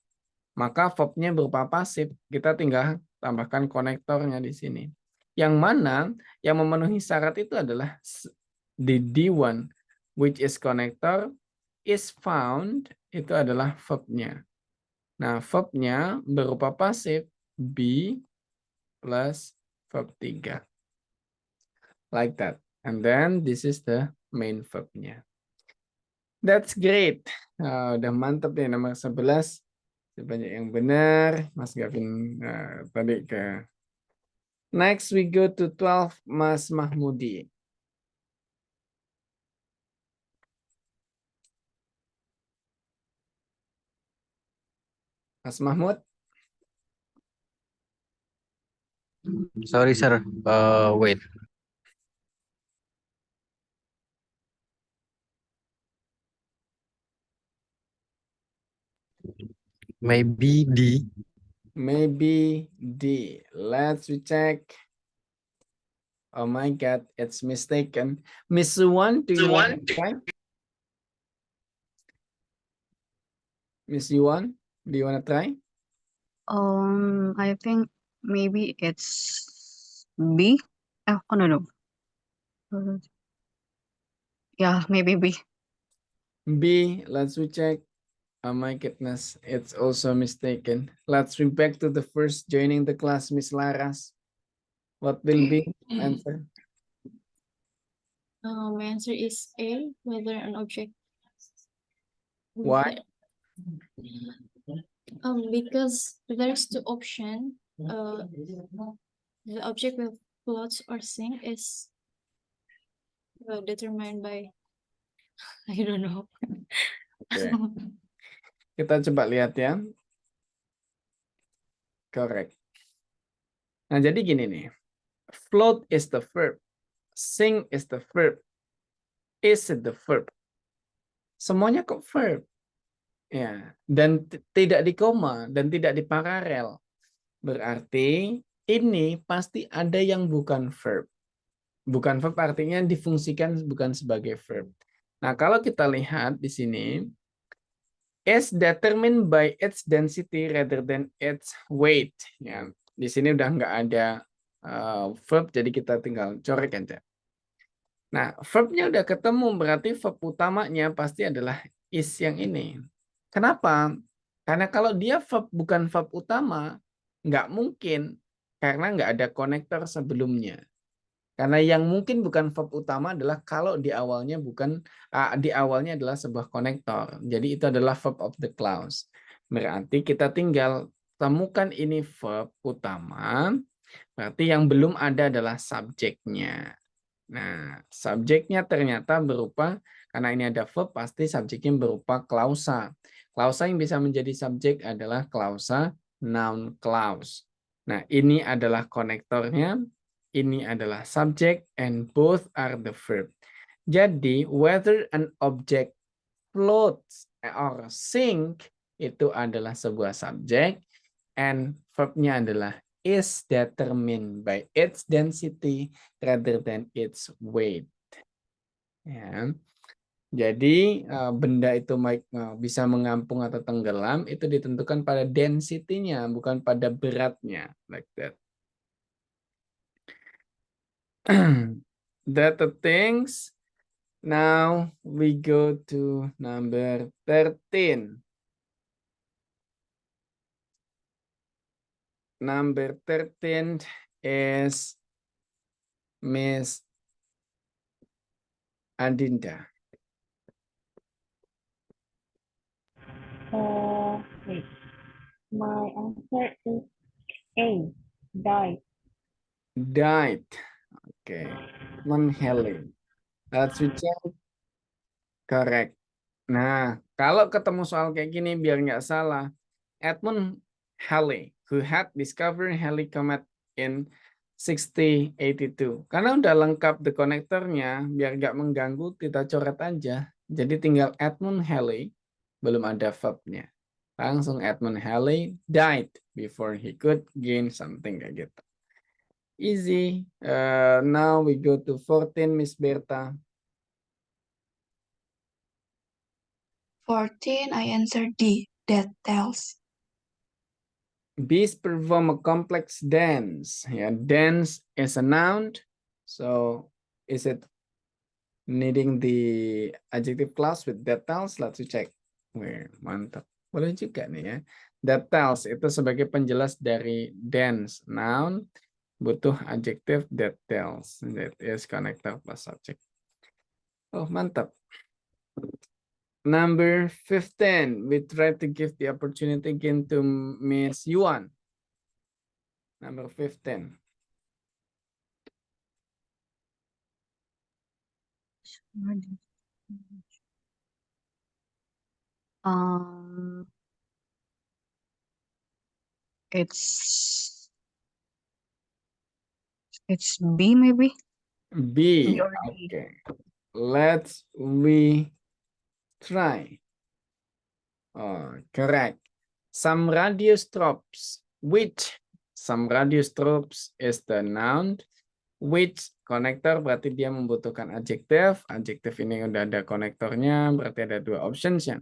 Maka verbnya berupa pasif, kita tinggal tambahkan konektornya di sini. Yang mana yang memenuhi syarat itu adalah the D1, which is connector, is found, itu adalah verbnya. Nah, verbnya berupa pasif, be plus verb 3. Like that. And then this is the main verbnya. That's great. Udah mantap nih nomor 11. Sebanyak yang benar. Mas Gavin tadi ke. Next we go to 12, Mas Mahmudi. Mas Mahmud. Sorry, sir. Wait. Maybe D. Maybe D. Let's check. Oh my God, it's mistaken. Miss Yuan, do you want to try? Miss Yuan, do you want to try? I think maybe it's B. Oh, no. Yeah, maybe B. B, let's check. Oh my goodness, it's also mistaken. Let's read back to the first joining the class, Miss Laras. What will be answer? My answer is A, whether an object. Why? Because there's two options. The object will float or sink is determined by, I don't know. Oke. Kita coba lihat ya. Correct. Nah, jadi gini nih. Float is the verb. Sing is the verb. Is the verb. Semuanya kok verb. Ya, dan tidak di koma dan tidak di paralel. Berarti ini pasti ada yang bukan verb. Bukan verb artinya difungsikan bukan sebagai verb. Nah, kalau kita lihat di sini, is determined by its density rather than its weight. Ya, di sini udah nggak ada verb, jadi kita tinggal coret aja. Nah, verbnya udah ketemu, berarti verb utamanya pasti adalah is yang ini. Kenapa? Karena kalau dia verb bukan verb utama, nggak mungkin, karena nggak ada konektor sebelumnya. Karena yang mungkin bukan verb utama adalah kalau di awalnya adalah sebuah konektor. Jadi itu adalah verb of the clause. Berarti kita tinggal temukan ini verb utama. Berarti yang belum ada adalah subjeknya. Nah, subjeknya ternyata berupa, karena ini ada verb, pasti subjeknya berupa klausa. Klausa yang bisa menjadi subjek adalah klausa noun clause. Nah, ini adalah konektornya, ini adalah subject, and both are the verb. Jadi, whether an object floats or sink itu adalah sebuah subjek, and verbnya adalah is determined by its density rather than its weight. Ya. Jadi benda itu bisa mengampung atau tenggelam itu ditentukan pada density-nya, bukan pada beratnya, like that. That the things. Now we go to number 13. Number 13 is Miss Adinda. Wait. My answer is A. Die. Died. Okay. Helen. Let's check. Correct. Nah, kalau ketemu soal kayak gini biar nggak salah, Edmund Halley, who had discovered Halley comet in 6082. Karena udah lengkap the connectornya, biar nggak mengganggu kita coret aja. Jadi tinggal Edmund Halley, belum ada verbnya. Langsung Edmund Halley died before he could gain something kayak gitu. Easy. Now we go to 14, Miss Berta. 14, I answer D. That tells. Bees perform a complex dance. Yeah, dance is a noun. So is it needing the adjective clause with that tells? Let's check. Wih, mantap. Boleh juga nih ya. That tells itu sebagai penjelas dari dance noun. Butuh adjective that tells. That is connector plus subject. Oh, mantap. Number 15, we try to give the opportunity again to Miss Yuan. Number 15. Um, it's B maybe. B. or D. Okay. Let's we try. Oh, correct. Some radiostropes. Which? Some radiostropes is the noun. Which connector berarti dia membutuhkan adjektif. Adjektif ini udah ada konektornya, berarti ada dua options ya.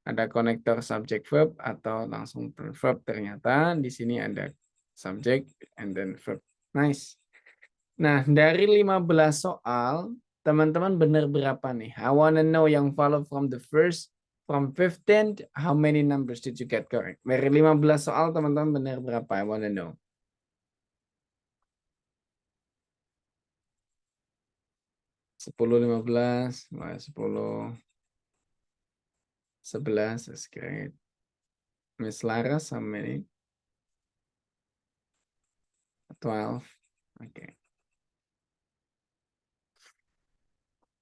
Ada konektor subject verb atau langsung verb. Ternyata di sini ada subject and then verb. Nice. Nah, dari 15 soal, teman-teman benar berapa nih? I wanna know yang follow from the first, from 15, how many numbers did you get correct? Dari 15 soal, teman-teman benar berapa? I wanna know. Sepuluh, 15, 10, 11, that's great. Miss Laras, how many? 12, okay.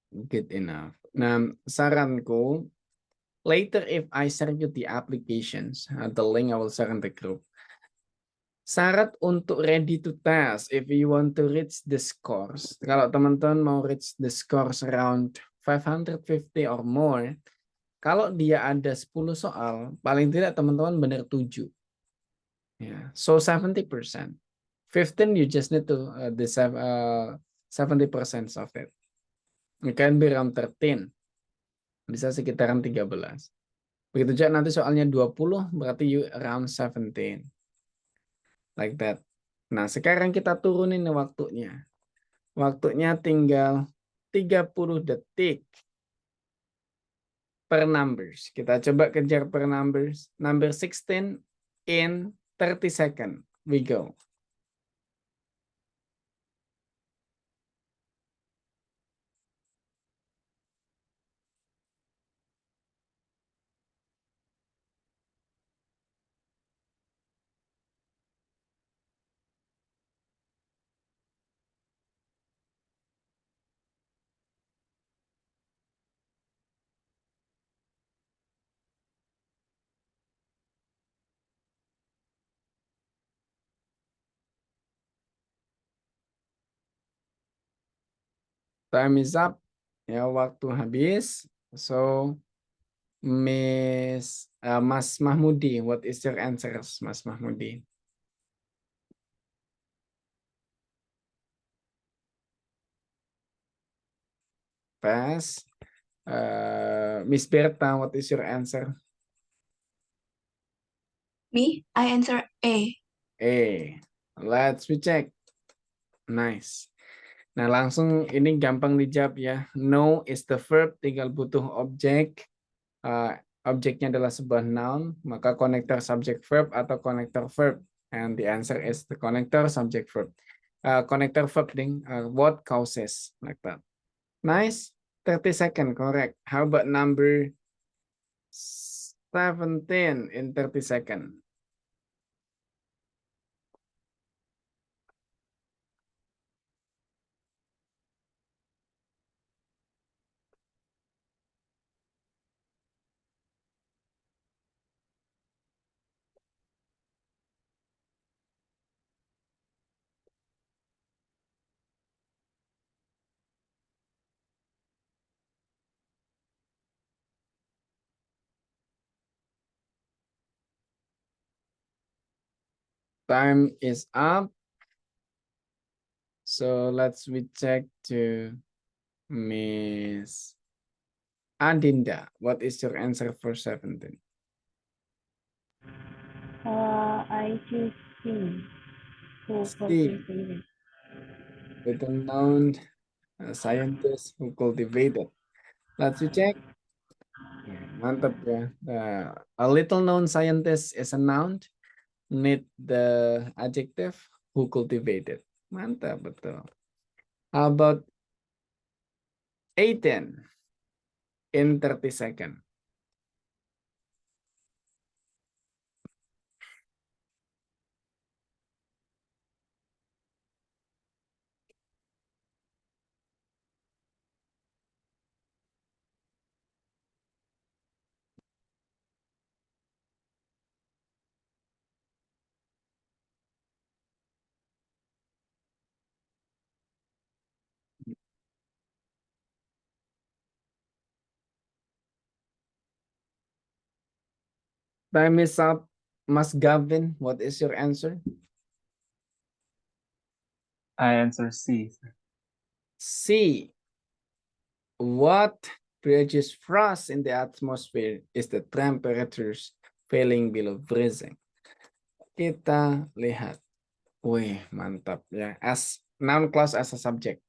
Good enough. Nah, saranku, later if I share you the applications, the link I will share in the group. Syarat untuk ready to test, if you want to reach the scores, kalau teman-teman mau reach the scores around 550 or more, kalau dia ada 10 soal, paling tidak teman-teman benar 7. Yeah. So 70%. 15 you just need to the 70% of it. You can be around 13. Bisa sekitaran 13. Begitu juga nanti soalnya 20, berarti you around 17. Like that. Nah, sekarang kita turunin waktunya. Waktunya tinggal 30 detik per numbers. Kita coba kejar per numbers. Number 16 in 30 seconds. We go. Time is up. Ya, waktu habis. So, Mas Mahmudi, what is your answer, Mas Mahmudi? Pass. Miss Berta, what is your answer? Me, I answer A. Let's check. Nice. Nah, langsung ini gampang dijawab ya. No is the verb, tinggal butuh objek. Objeknya adalah sebuah noun, maka connector subject verb atau connector verb. And the answer is the connector subject verb. Connector verb ding, what causes, like that. Nice. 30 seconds, correct. How about number 17 in 30 seconds? Time is up. So let's check to Miss Adinda. What is your answer for 17? I choose C. Who C. cultivated. With a noun scientist who cultivated. Let's check. Mantap ya. A little known scientist is a noun. Need the adjective who cultivated. Mantap betul. How about 18 in 30 seconds? Time is up. Mas Gavin, what is your answer? I answer C. C. What produces frost in the atmosphere is the temperatures falling below freezing. Kita lihat. Wih, mantap ya. As noun clause as a subject.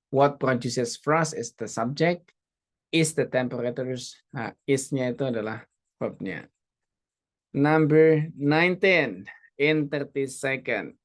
What produces frost is the subject. Is the temperatures. Nah, is-nya itu adalah verbnya. Number 19 in 30 seconds.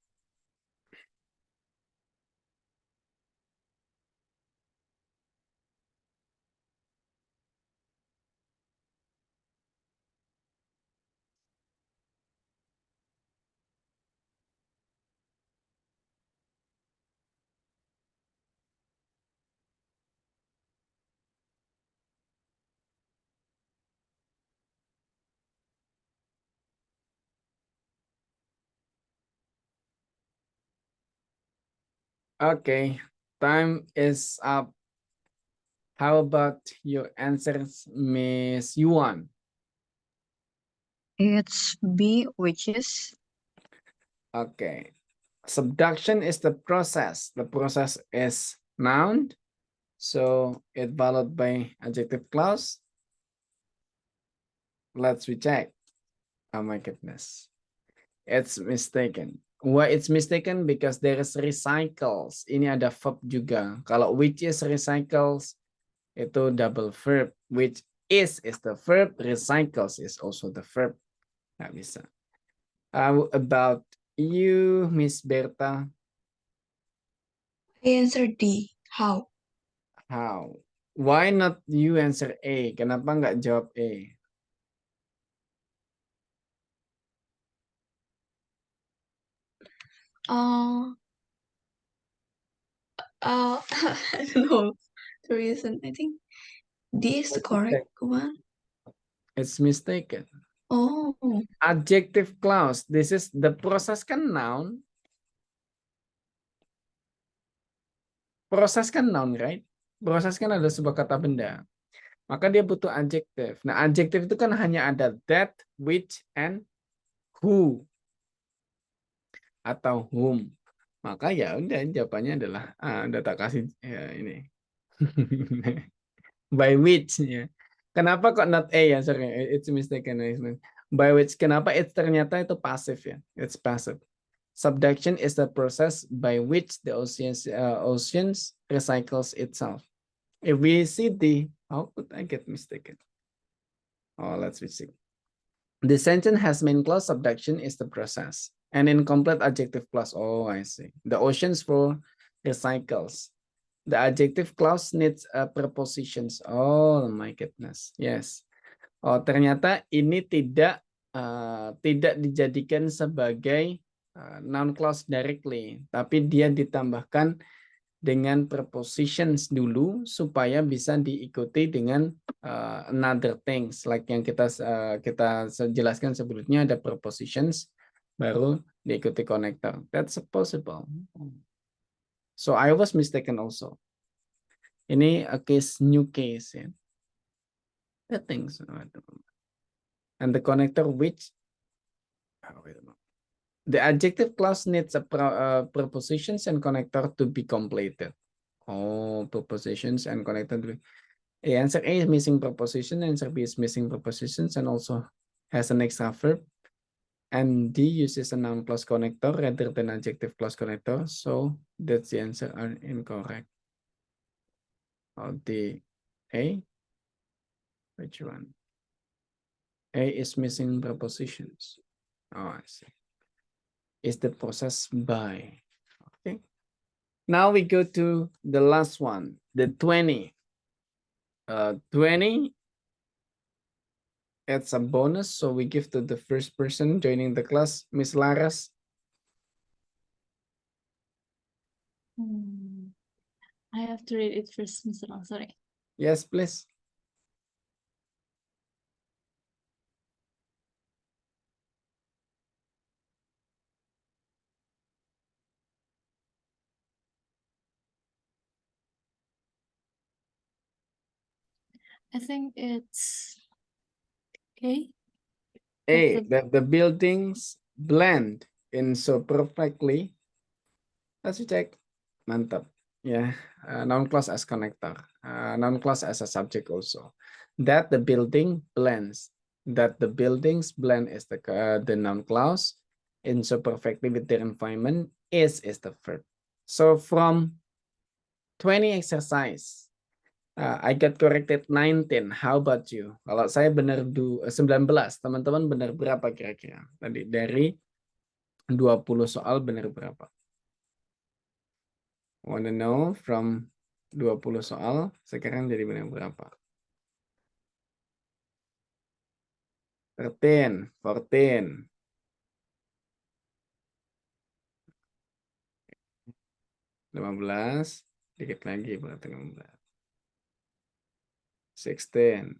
Okay, time is up. How about your answers, Miss Yuan? It's B, which is Okay. Subduction is the process. The process is noun. So it followed by adjective clause. Let's recheck. Oh my goodness. It's mistaken. Why it's mistaken? Because there is recycles. Ini ada verb juga. Kalau which is recycles, itu double verb. Which is the verb. Recycles is also the verb. Nggak bisa. How about you, Miss Berta? I answer D. How? How? Why not you answer A? Kenapa nggak jawab A? I don't know the reason. I think D is the correct one. It's mistaken. Oh, Adjective clause. This is the process kan noun. Proses kan noun, right? Proses kan ada sebuah kata benda. Maka dia butuh adjective. Nah, adjective itu kan hanya ada that, which, and who atau whom. Maka ya udah jawabannya adalah udah tak kasih ya ini. By which ya. Kenapa kok not A ya? Sorry, it's mistaken. By which kenapa it's ternyata itu pasif ya. It's passive. Subduction is the process by which the oceans recycles itself. If we see the, how could I get mistaken? Oh, let's see. The sentence has main clause, subduction is the process. And incomplete adjective clause. Oh, I see. The oceans flow recycles. The adjective clause needs prepositions. Oh my goodness. Yes. Oh, ternyata ini tidak dijadikan sebagai noun clause directly, tapi dia ditambahkan dengan prepositions dulu supaya bisa diikuti dengan another things like yang kita jelaskan sebelumnya, ada prepositions baru diikuti connector. That's possible. So I was mistaken also. Ini a case, new case ya. I think so. And the connector which, the adjective clause needs a prepositions and connector to be completed. Oh, prepositions and connector. The answer A is missing preposition, answer B is missing prepositions and also has an extra verb. And D uses a noun clause connector rather than adjective clause connector. So that's the answer are incorrect. Oh, the A, which one? A is missing prepositions. Oh, I see. Is the process by. Okay. Now we go to the last one, the 20. 20, it's a bonus, so we give to the first person joining the class, Miss Laras. I have to read it first, Mr. Long, sorry. Yes, please. I think it's A. A, that the buildings blend in so perfectly. Let's check. Mantap. Yeah, noun clause as connector. Noun clause as a subject also. That the building blends. That the buildings blend is the noun clause. In so perfectly with their environment is the verb. So from 20 exercise, I got corrected 19. How about you? Kalau saya benar 19, teman-teman benar berapa kira-kira? Tadi dari 20 soal benar berapa? Wanna know from 20 soal, sekarang jadi benar berapa? 13, 14. 15, dikit lagi berarti 16. 16.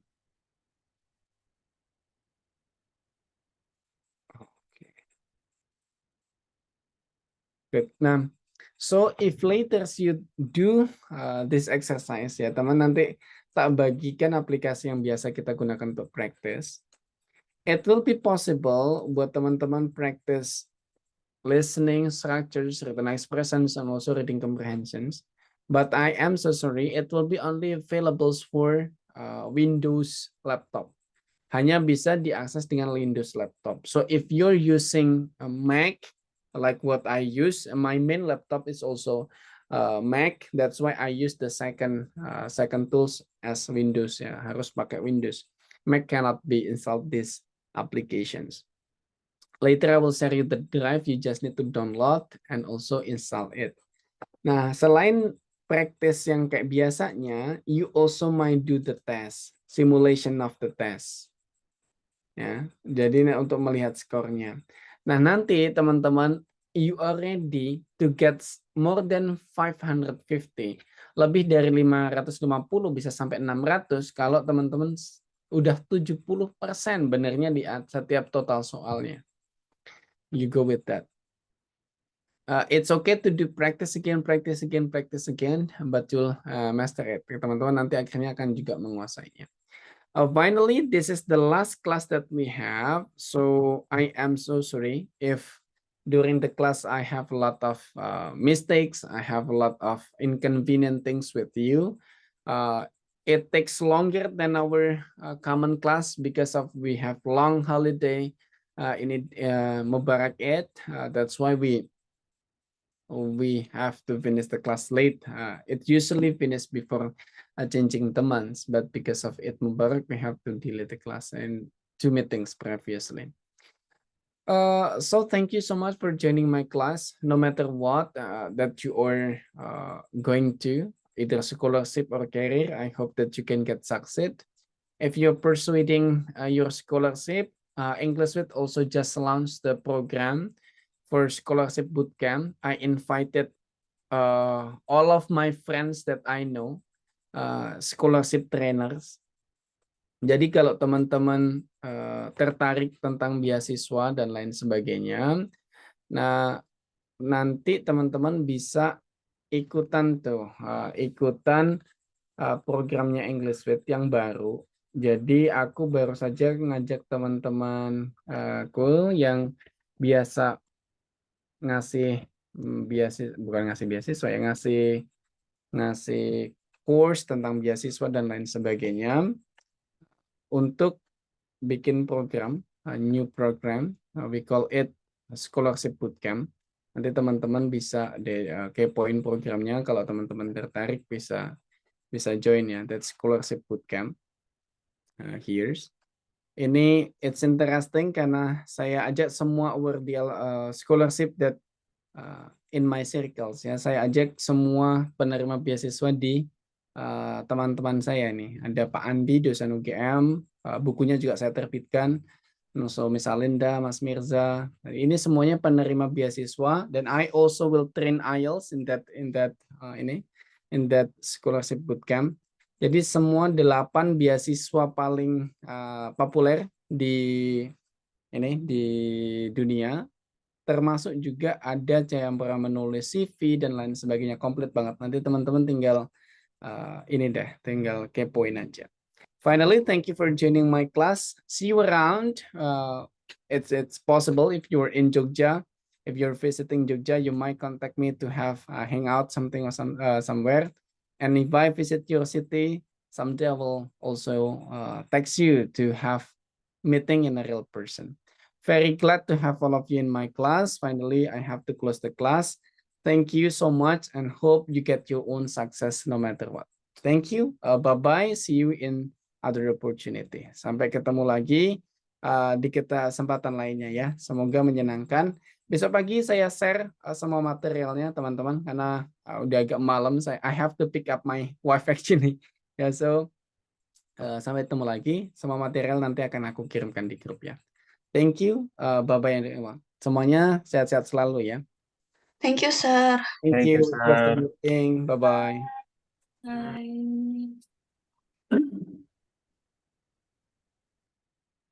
Okay. Good. Nah, so if later you do this exercise ya teman, nanti tak bagikan aplikasi yang biasa kita gunakan untuk practice. It will be possible buat teman-teman practice listening structures, written expressions, and also reading comprehensions. But I am so sorry, it will be only available for Windows laptop. Hanya bisa diakses dengan Windows laptop. So if you're using a Mac, like what I use, my main laptop is also Mac. That's why I use the second tools as Windows ya. Harus pakai Windows. Mac cannot be installed these applications. Later I will share you the drive. You just need to download and also install it. Nah, selain practice yang kayak biasanya, you also might do the test, simulation of the test. Ya, jadi untuk melihat skornya. Nah, nanti teman-teman, you are ready to get more than 550. Lebih dari 550 bisa sampai 600 kalau teman-teman udah 70% benernya di setiap total soalnya. You go with that. It's okay to do practice again, but you'll master it. Teman-teman nanti akhirnya akan juga menguasainya. Finally, this is the last class that we have. So I am so sorry if during the class I have a lot of mistakes. I have a lot of inconvenient things with you. It takes longer than our common class because of we have long holiday in Mubarak Eid. That's why we have to finish the class late. It usually finish before changing the months, but because of Eid Mubarak, we have to delay the class and 2 meetings previously. So thank you so much for joining my class. No matter what that you are going to, either scholarship or career, I hope that you can get succeed. If you're pursuing your scholarship, English With also just launched the program for scholarship bootcamp. I invited all of my friends that I know, scholarship trainers. Jadi kalau teman-teman tertarik tentang beasiswa dan lain sebagainya, nah nanti teman-teman bisa ikutan programnya English With yang baru. Jadi aku baru saja ngajak teman-teman yang biasa ngasih beasiswa ya, ngasih course tentang beasiswa dan lain sebagainya untuk bikin program, new program, we call it scholarship bootcamp. Nanti teman-teman bisa kepoin programnya, kalau teman-teman tertarik bisa join ya, that scholarship bootcamp. Here's ini, it's interesting karena saya ajak semua awarded scholarship that in my circles ya. Saya ajak semua penerima beasiswa di teman-teman saya nih. Ada Pak Andi, dosen UGM, bukunya juga saya terbitkan. So Miss Alinda, Mas Mirza, ini semuanya penerima beasiswa. Dan I also will train IELTS in that scholarship bootcamp. Jadi semua 8 beasiswa paling populer di dunia, termasuk juga ada yang pernah menulis CV dan lain sebagainya, komplit banget. Nanti teman-teman tinggal tinggal kepoin aja. Finally, thank you for joining my class. See you around. It's possible if you're in Jogja, if you're visiting Jogja, you might contact me to have hangout something or somewhere. And if I visit your city, someday I will also text you to have meeting in a real person. Very glad to have all of you in my class. Finally, I have to close the class. Thank you so much and hope you get your own success no matter what. Thank you. Bye-bye. See you in other opportunity. Sampai ketemu lagi di kesempatan lainnya ya. Semoga menyenangkan. Besok pagi saya share semua materialnya teman-teman karena udah agak malam. I have to pick up my wife actually. Ya, so sampai ketemu lagi. Semua material nanti akan aku kirimkan di grup ya. Thank you. Bye-bye. Semuanya sehat-sehat selalu ya. Thank you, sir. Thank Thank you. you, sir. Bye-bye. Bye.